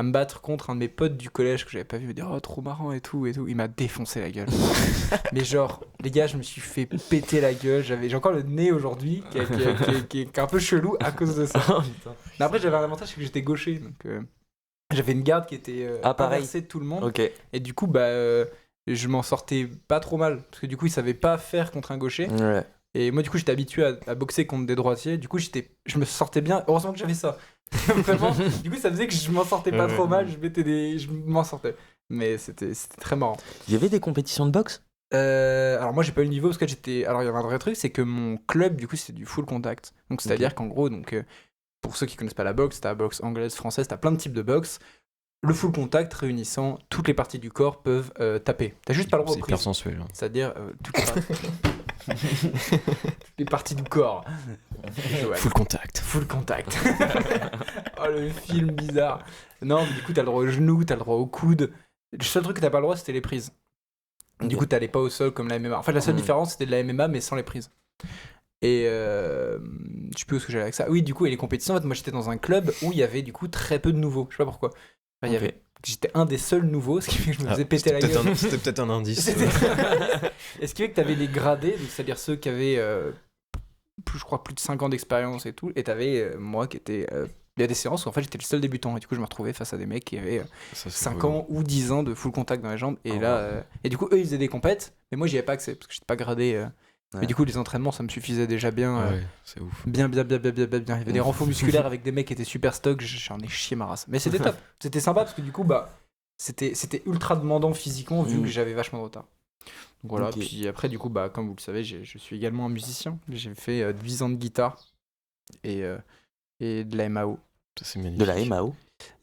me battre contre un de mes potes du collège que j'avais pas vu, me dire oh trop marrant et tout. Il m'a défoncé la gueule. Mais genre, les gars, je me suis fait péter la gueule. J'ai encore le nez aujourd'hui qui est un peu chelou à cause de ça. Mais après, j'avais un avantage, c'est que j'étais gaucher. Donc, j'avais une garde qui était pareil. inversée de tout le monde. Ok. Et du coup, je m'en sortais pas trop mal. Parce que du coup, il savait pas faire contre un gaucher. Ouais. Et moi, du coup, j'étais habitué à boxer contre des droitiers. Du coup, je me sortais bien. Heureusement que j'avais ça. Vraiment. Du coup, ça faisait que je m'en sortais pas trop mal. Je m'en sortais. Mais c'était très marrant. Il y avait des compétitions de boxe? Alors moi j'ai pas eu le niveau parce que j'étais. Alors il y avait un vrai truc, c'est que mon club du coup c'était du full contact. Donc c'est-à-dire qu'en gros, pour ceux qui connaissent pas la boxe, t'as la boxe anglaise, française, t'as plein de types de boxe. Le full contact réunissant toutes les parties du corps peuvent taper. T'as juste pas le droit C'est aux hyper prises. sensuel. C'est-à-dire toutes les parties du corps. Ouais. Full contact. Full contact. Oh le film bizarre. Non, mais du coup t'as le droit aux genoux, t'as le droit aux coudes. Le seul truc que t'as pas le droit c'était les prises. Du coup t'allais pas au sol comme la MMA. En fait la seule différence c'était de la MMA mais sans les prises. Et je sais plus où est-ce que j'allais avec ça. Oui du coup et les compétitions, en fait moi j'étais dans un club où il y il y beaucoup très peu de nouveaux. Je sais pas pourquoi. Enfin, il y avait J'étais un des seuls nouveaux, ce qui fait que je me faisais péter la gueule. C'était peut-être un indice. Et ce qui fait que t'avais les gradés, donc c'est-à-dire ceux qui avaient plus de 5 ans d'expérience et tout, et t'avais moi qui était... il y a des séances où en fait j'étais le seul débutant, et du coup je me retrouvais face à des mecs qui avaient 5 ans ou 10 ans de full contact dans les jambes, et et du coup eux ils faisaient des compètes, mais moi j'y avais pas accès, parce que j'étais pas gradé... Mais du coup, les entraînements, ça me suffisait déjà bien. Ouais, c'est ouf. Bien. Il y avait des renforts musculaires avec des mecs qui étaient super stock. J'en ai chié ma race. Mais c'était top. C'était sympa parce que du coup, c'était ultra demandant physiquement vu que j'avais vachement de retard. Donc voilà. Ok. Puis après, du coup, comme vous le savez, je suis également un musicien. J'ai fait 10 ans de guitare et de la MAO. Ça, c'est magnifique. De la MAO?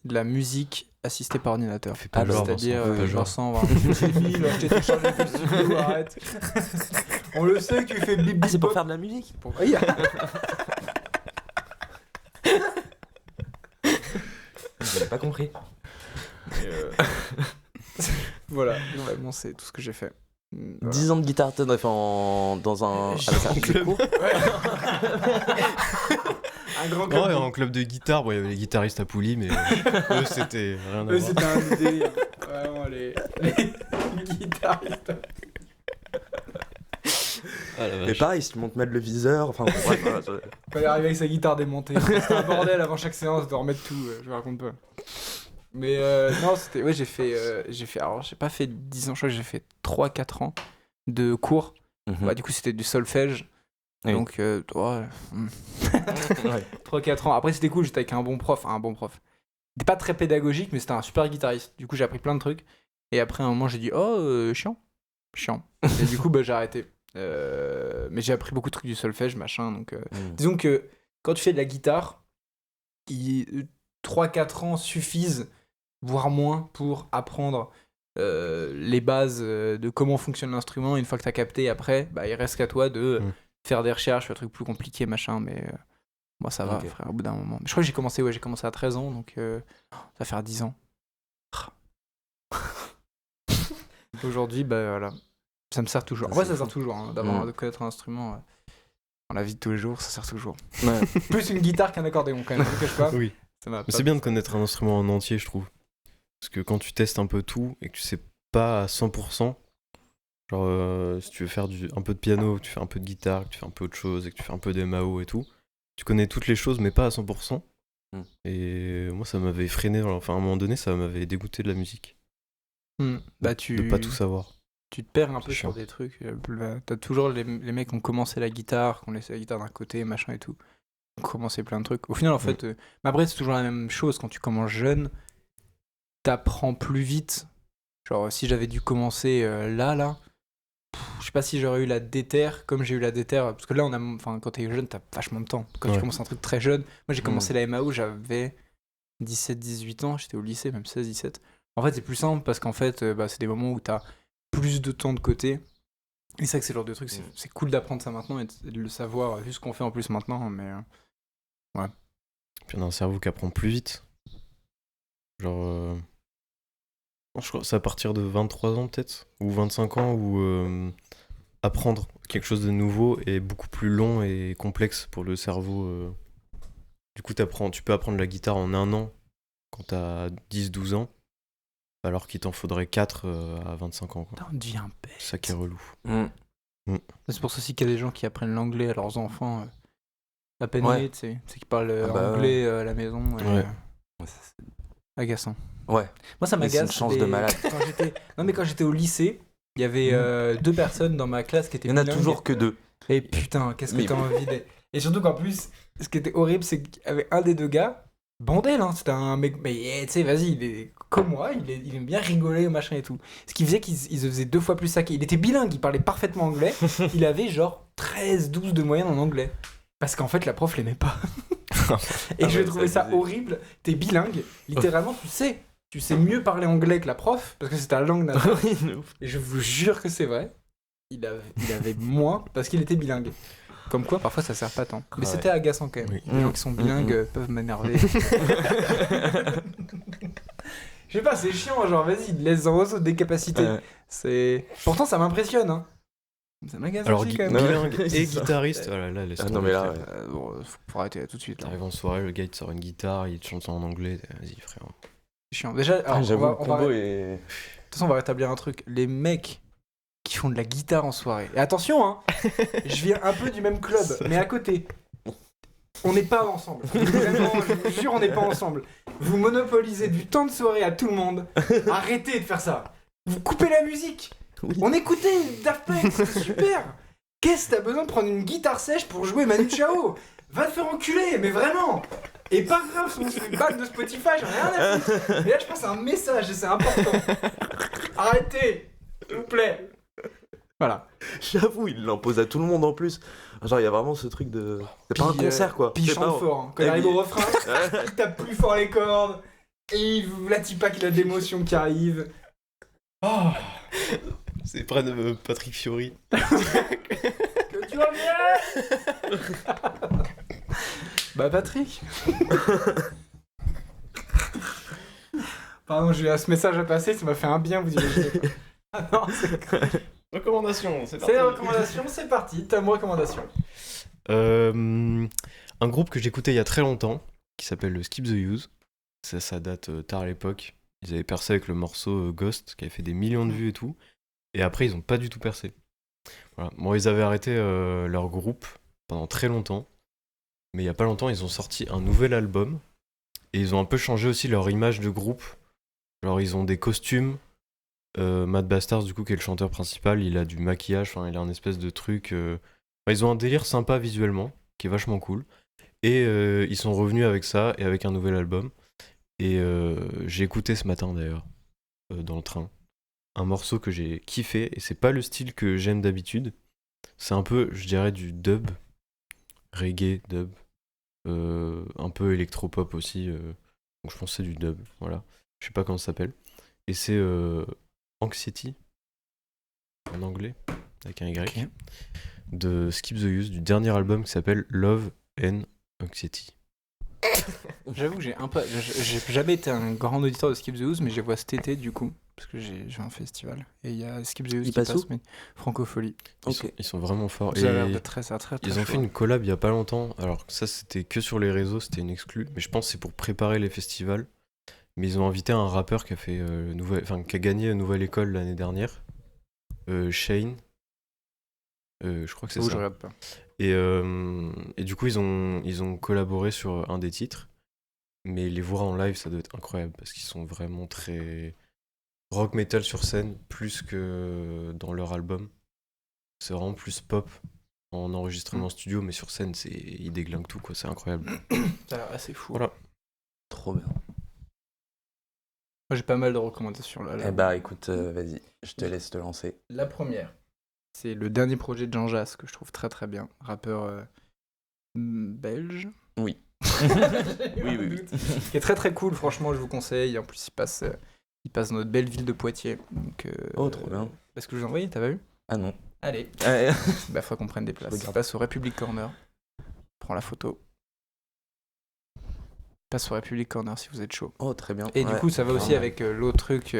De la musique assistée par ordinateur. Fais pas genre, C'est-à-dire, Vincent, fais pas genre. Vincent, voilà. J'ai mis, là, je t'ai téléchargé le studio, arrête. On le sait que tu fais bip Ah, bip c'est pour bop. faire de la musique? Oui. J'avais pas compris. Voilà, vraiment, c'est tout ce que j'ai fait. Voilà. 10 ans de guitare, t'as fait dans un. avec un club. cours. Un grand Ouais, club. en club de guitare, bon, il y avait les guitaristes à Pouilly, mais eux, c'était rien à Eux, voir. c'était un délire. Vraiment, les guitaristes. Ah, la Mais vache. pareil, si tu montes mal le viseur, enfin bref, voilà, Fallait arriver avec sa guitare démontée. C'était un bordel avant chaque séance de remettre tout, je vous raconte pas. Mais non, c'était. Ouais, j'ai fait. Alors, j'ai pas fait 10 ans, je crois que j'ai fait 3-4 ans de cours. Mhm. Bah, du coup, c'était du solfège. Oui. Donc, 3-4 ans. Après, c'était cool, j'étais avec un bon prof. C'était pas très pédagogique, mais c'était un super guitariste. Du coup, j'ai appris plein de trucs. Et après, à un moment, j'ai dit, chiant. Et du coup, j'ai arrêté. Mais j'ai appris beaucoup de trucs du solfège, machin. Donc, disons que quand tu fais de la guitare, 3-4 ans suffisent, voire moins, pour apprendre les bases de comment fonctionne l'instrument. Une fois que t'as capté, après, il reste qu'à toi de faire des recherches, faire des trucs plus compliqués, machin. Mais moi, ça va, Ok. frère, au bout d'un moment. Mais je crois que j'ai commencé à 13 ans, donc ça va faire 10 ans. Aujourd'hui, voilà. Ça me sert toujours. En vrai, ça sert toujours, hein, de connaître un instrument. Dans la vie de tous les jours, ça sert toujours. Ouais. Plus une guitare qu'un accordéon, quand même, je te cache pas. Oui. Ça m'a Mais pas- c'est bien de connaître un instrument en entier, je trouve. Parce que quand tu testes un peu tout et que tu sais pas à 100%, genre si tu veux faire un peu de piano, que tu fais un peu de guitare, que tu fais un peu autre chose et que tu fais un peu des MAO et tout, tu connais toutes les choses mais pas à 100%. Et moi, ça m'avait freiné. Enfin, à un moment donné, ça m'avait dégoûté de la musique. Bah De pas tout savoir. tu te perds un peu C'est sur chiant. des trucs. T'as toujours les mecs qui ont commencé la guitare, qui ont laissé la guitare d'un côté, machin et tout. Qui ont commencé plein de trucs. Au final, en fait, mais après, c'est toujours la même chose. Quand tu commences jeune, t'apprends plus vite. Genre, si j'avais dû commencer là, je sais pas si j'aurais eu la déterre comme j'ai eu la déterre. Parce que là, enfin, quand t'es jeune, t'as vachement de temps. Quand tu Ouais. commences un truc très jeune, moi j'ai commencé la MAO, j'avais 17-18 ans, j'étais au lycée, même 16-17. En fait, c'est plus simple parce qu'en fait, c'est des moments où t'as plus de temps de côté. Et c'est vrai que c'est le genre de truc, c'est cool d'apprendre ça maintenant et de le savoir, vu ce qu'on fait en plus maintenant. Mais Puis on a un cerveau qui apprend plus vite. Genre. Je crois que c'est à partir de 23 ans peut-être, ou 25 ans, où apprendre quelque chose de nouveau est beaucoup plus long et complexe pour le cerveau. Du coup, tu peux apprendre la guitare en 1 an quand t'as 10-12 ans, alors qu'il t'en faudrait 4 à 25 ans. Quoi. putain, on devient bête. C'est ça qui est relou. C'est pour ça aussi qu'il y a des gens qui apprennent l'anglais à leurs enfants à peine Ouais. nés, tu sais. C'est qu'ils parlent bah anglais à la maison. Et, Ouais. agaçant. Ouais. Moi, ça Mais c'est m'agace. une chance de malade. Quand j'étais au lycée, il y avait 2 personnes dans ma classe qui étaient Il y en a bilingues. toujours que 2. Et putain, qu'est-ce que Mais t'as envie d'être. Et surtout qu'en plus, ce qui était horrible, c'est qu'il y avait un des 2 gars, Bandel, hein, c'était un mec. Mais tu sais, vas-y, il est comme moi, il aime bien rigoler, machin et tout. Ce qui faisait qu'il faisait 2 fois plus ça. Il était bilingue, il parlait parfaitement anglais. Il avait genre 13-12 de moyenne en anglais. Parce qu'en fait, la prof l'aimait pas. Et Ah je ouais, trouvais c'est ça abusé. horrible. T'es bilingue, littéralement, tu sais mieux parler anglais que la prof, parce que c'est ta langue natale. Et je vous jure que c'est vrai. Il avait moins parce qu'il était bilingue. Comme quoi, parfois, ça sert pas tant. Mais Ouais. c'était agaçant quand même. Oui. Les gens qui sont bilingues peuvent m'énerver. Je sais pas, c'est chiant, genre, vas-y, laisse-en des capacités. Pourtant, ça m'impressionne, hein. Ça m'agace Alors, aussi quand même. bilingue C'est et ça. guitariste, voilà, là, laisse Ah non, tomber, mais là, frère. ouais. Bon, faut arrêter là, tout de suite. Là. T'arrives en soirée, le gars il te sort une guitare, il te chante en anglais, vas-y frère. C'est chiant. Déjà, alors, J'avoue, on le va- combo est. de toute façon, on va rétablir un truc. Les mecs qui font de la guitare en soirée. Et attention, hein, je viens un peu du même club, mais à côté. On n'est pas ensemble. Vraiment, je vous jure, on n'est pas ensemble. Vous monopolisez du temps de soirée à tout le monde. Arrêtez de faire ça. Vous coupez la musique. Oui. On écoutait Daft Punk, c'était super. Qu'est-ce que t'as besoin de prendre une guitare sèche pour jouer Manu Chao? Va te faire enculer, mais vraiment. Et pas grave, on se fait ban de Spotify, j'en ai rien à foutre. Mais là, je pense à un message et c'est important. Arrêtez, s'il vous plaît. Voilà. J'avoue, il l'impose à tout le monde en plus. Genre, il y a vraiment ce truc de. C'est pas un Puis, concert quoi. Puis il C'est chante pas- fort. Hein. Quand Eh il arrive oui. au refrain, il tape plus fort les cordes. Et il vous dit pas qu'il a de l'émotion qui arrive. Oh, C'est près de Patrick Fiori. que tu vas bien. Bah Patrick. Pardon, j'ai ce message à passer, ça m'a fait un bien, vous imaginez pas. Ah non, Recommandation, c'est la recommandation, c'est parti, t'as une recommandation. Un groupe que j'écoutais il y a très longtemps, qui s'appelle le Skip the Use. Ça date tard à l'époque. Ils avaient percé avec le morceau Ghost, qui avait fait des millions de vues et tout. Et après, ils ont pas du tout percé. Voilà. Bon, ils avaient arrêté leur groupe pendant très longtemps. Mais il y a pas longtemps, ils ont sorti un nouvel album. Et ils ont un peu changé aussi leur image de groupe. Genre, ils ont des costumes. Matt Bastards, du coup, qui est le chanteur principal, il a du maquillage, enfin, il a un espèce de truc. Ils ont un délire sympa visuellement, qui est vachement cool. Et ils sont revenus avec ça et avec un nouvel album. Et j'ai écouté ce matin d'ailleurs, dans le train, un morceau que j'ai kiffé. Et c'est pas le style que j'aime d'habitude. C'est un peu, je dirais, du dub, reggae, dub. Un peu électropop aussi. Donc je pense que c'est du dub, voilà. Je sais pas comment ça s'appelle. Et c'est Anxiety, en anglais, avec un Y, Ok. de Skip the Use, du dernier album qui s'appelle Love and Anxiety. J'avoue que j'ai jamais été un grand auditeur de Skip the Use, mais je les vois cet été du coup, parce que j'ai un festival. Et il y a Skip the Use Il qui passe où mais Francophonie. Ils sont vraiment forts. Ça a l'air Et d'être très ils ont fait une collab il y a pas longtemps. Alors ça c'était que sur les réseaux, c'était une exclue. Mais je pense que c'est pour préparer les festivals. Mais ils ont invité un rappeur qui a fait qui a gagné Nouvelle École l'année dernière. Shane. Je crois que c'est je ça. regarde pas. Et du coup ils ont collaboré sur un des titres. Mais les voir en live, ça doit être incroyable parce qu'ils sont vraiment très rock metal sur scène, plus que dans leur album. C'est vraiment plus pop en enregistrement studio, mais sur scène, ils déglinguent tout, quoi. C'est incroyable. Ça a l'air assez fou. Voilà. Trop bien. Moi, j'ai pas mal de recommandations là. Eh bah écoute, vas-y, je te laisse te lancer. La première, c'est le dernier projet de Jean Jass que je trouve très très bien. Rappeur belge. Oui. Oui, oui. Qui est très très cool, franchement, je vous conseille. En plus, il passe dans notre belle ville de Poitiers. Donc, Oh, trop bien. Est-ce que je vous ai envoyé, t'as pas vu? Ah non. Allez, Ouais. bah faut qu'on prenne des places. Regarde. Il passe au Republic Corner. Prends la photo. Il passe au Republic Corner si vous êtes chaud. Oh, très bien. Et du Ouais, coup, ça va aussi clairement. avec l'autre truc,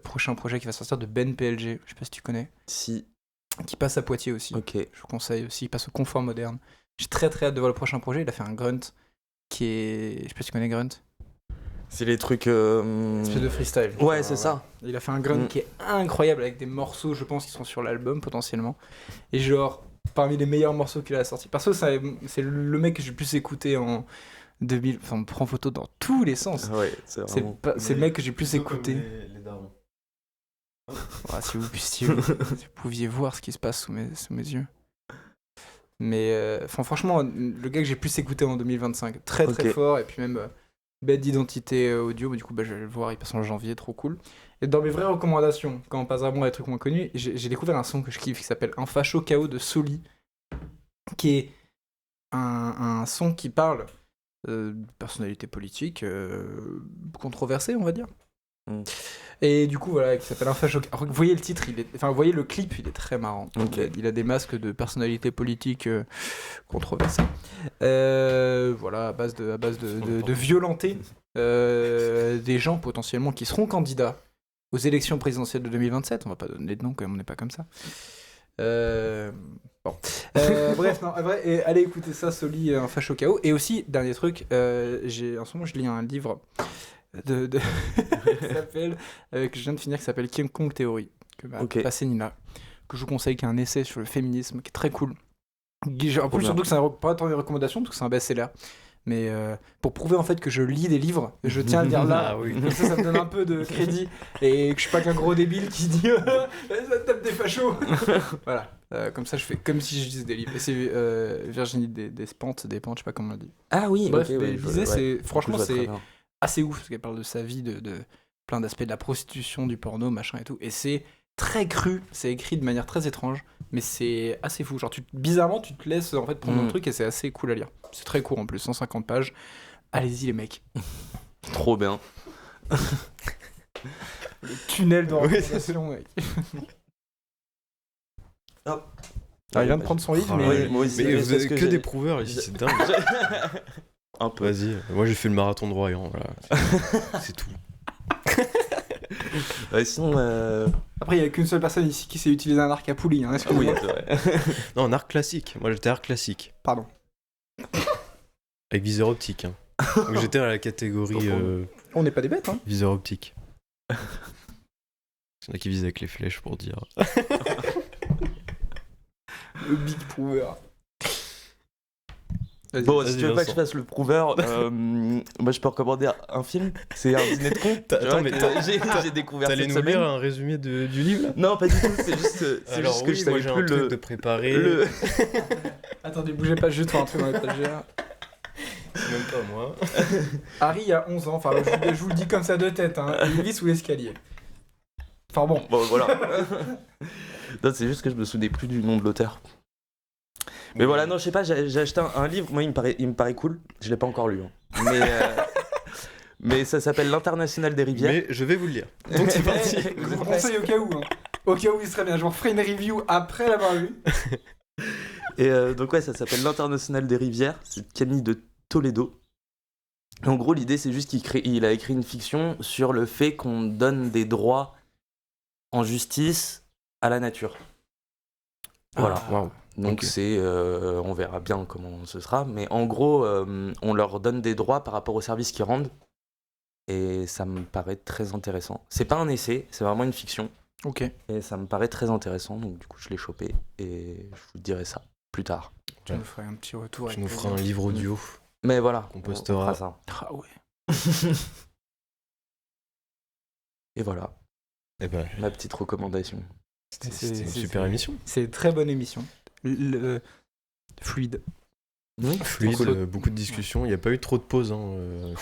prochain projet qui va sortir de Ben PLG. Je sais pas si tu connais. Si, Qui passe à Poitiers aussi. ok. Je vous conseille aussi. Il passe au Confort Moderne. J'ai très très hâte de voir le prochain projet. Il a fait un grunt qui est. Je sais pas si tu connais grunt. C'est les trucs. Espèce de freestyle. Ouais, c'est ça. Il a fait un grunt Mm. qui est incroyable avec des morceaux, je pense, qui sont sur l'album potentiellement. Et genre, parmi les meilleurs morceaux qu'il a sortis. Perso, c'est le mec que j'ai le plus écouté en 2000. Enfin, on me prend photo dans tous les sens. Ouais, c'est vraiment. C'est le mec que j'ai le plus écouté. Les darons. Ah, si vous pouviez voir ce qui se passe sous mes yeux. Mais franchement, le gars que j'ai plus écouté en 2025, très très Ok. fort. Et puis même bête d'identité audio, mais du coup, je vais le voir, il passe en janvier, trop cool. Et dans mes vraies recommandations, quand on passe vraiment à des trucs moins connus, j'ai découvert un son que je kiffe qui s'appelle Un facho KO de Soli, qui est un son qui parle de personnalité politique controversée, on va dire. Mm. Et du coup, voilà, qui s'appelle Un facho. Alors, vous voyez le titre, vous voyez le clip, il est très marrant. Ok. Il a des masques de personnalité politique controversée. Voilà, à base de violenter des gens potentiellement qui seront candidats aux élections présidentielles de 2027. On va pas donner de nom quand même, on n'est pas comme ça. Bon. Bref, non, vrai, et allez écouter ça, Soli, Un facho KO. Et aussi, dernier truc, en ce moment, je lis un livre qui s'appelle, que je viens de finir, qui s'appelle King Kong Theory, que m'a Ok. passé Nina, que je vous conseille, qui est un essai sur le féminisme, qui est très cool. En plus, bien. surtout que c'est pas tant une recommandation, parce que c'est un best-seller. Mais pour prouver en fait que je lis des livres, je tiens à le dire là, Ah oui. comme ça me donne un peu de crédit, et que je suis pas qu'un gros débile qui dit ça tape des fachos. Voilà, comme ça je fais comme si je lisais des livres. Et c'est Virginie Despentes, je sais pas comment on dit. Ah oui, Bref, ok, ouais, mais je disais, ouais. franchement, Je vois très c'est bien. assez ouf, parce qu'elle parle de sa vie, de plein d'aspects de la prostitution, du porno, machin et tout. Et c'est très cru, c'est écrit de manière très étrange, mais c'est assez fou. Genre, bizarrement, tu te laisses en fait prendre un truc et c'est assez cool à lire. C'est très court en plus, 150 pages. Allez-y, les mecs. Trop bien. Le tunnel de recommandation, mec. Hop. Ah, il vient de prendre son livre, Ah mais. ouais. moi aussi, Mais c'est vous ce avez que que j'ai- des prouveurs ici, c'est dingue. Un peu. Vas-y, moi j'ai fait le marathon de Royan, voilà. C'est tout. Ouais, sinon, Après, il n'y a qu'une seule personne ici qui sait utiliser un arc à poulie. Hein, oui, excusez-moi. c'est vrai. Non, en art classique. Moi j'étais art classique. Pardon. Avec viseur optique. Hein. Donc j'étais à la catégorie On n'est pas des bêtes, hein. viseur optique. Il y en a qui visent avec les flèches pour dire. Le big prover. Vas-y. Bon, Vas-y, si tu veux pas que je Vincent. fasse le prouveur, moi je peux recommander un film. C'est un dîner de con. Tu Attends, vois, mais que j'ai découvert T'allais cette nous lire semaine. un résumé du livre là? Non, pas du tout. C'est juste, Alors juste que oui, je moi savais j'ai plus un truc le. de préparer. le... Attendez, bougez pas, juste pour un truc dans l'étagère. C'est même pas moi. Harry a 11 ans, enfin je vous le dis comme ça de tête, hein. Il vit sous l'escalier. Enfin bon. Bon, voilà. Non, c'est juste que je me souvenais plus du nom de l'auteur. Mais voilà, non, je sais pas, j'ai acheté un livre, moi il me paraît cool, je l'ai pas encore lu. Hein. Mais ça s'appelle L'Internationale des rivières. Mais je vais vous le lire. Donc c'est parti. Je vous conseille au cas où. Hein. Au cas où il serait bien, je vous ferai une review après l'avoir lu. Et donc ouais, ça s'appelle L'Internationale des rivières, c'est de Camille de Toledo. En gros, l'idée c'est juste qu'il a écrit une fiction sur le fait qu'on donne des droits en justice à la nature. Voilà. Waouh. Donc Ok. c'est, on verra bien comment ce sera, mais en gros, on leur donne des droits par rapport aux services qu'ils rendent, et ça me paraît très intéressant. C'est pas un essai, c'est vraiment une fiction, Ok. et ça me paraît très intéressant, donc du coup je l'ai chopé, et je vous dirai ça plus tard. Tu nous ferais un petit retour. Tu avec nous plaisir. feras un livre audio. Mais voilà, Qu'on postera. on fera ça. Ah ouais. Et voilà, Eh ben, ma petite recommandation. c'était une super émission. C'est une très bonne émission. Fluide. Oui, Fluide, cool. beaucoup de discussions. Il n'y a pas eu trop de pauses.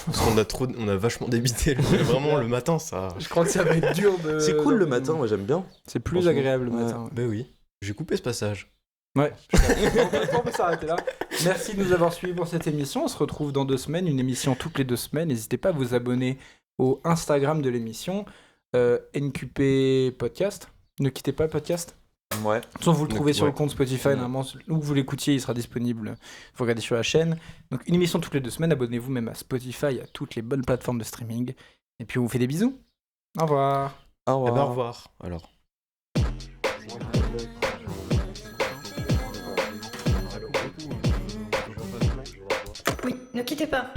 Parce qu'on on a vachement débité. Vraiment, le matin, ça. Je crois que ça va être dur de. C'est cool le matin, moi j'aime bien. C'est plus Franchement, agréable le ouais. matin. Bah oui. J'ai coupé ce passage. Ouais. On peut s'arrêter là. Merci de nous avoir suivis pour cette émission. On se retrouve dans 2 semaines, une émission toutes les 2 semaines. N'hésitez pas à vous abonner au Instagram de l'émission, NQP Podcast. Ne quittez pas le podcast. Ouais. De toute façon, vous le trouvez sur le Ouais. compte Spotify, normalement, où vous l'écoutiez, il sera disponible. Vous regardez sur la chaîne. Donc, une émission toutes les 2 semaines. Abonnez-vous même à Spotify, à toutes les bonnes plateformes de streaming. Et puis, on vous fait des bisous. Au revoir. Au Eh revoir. ben, au revoir. Alors. Oui, ne quittez pas.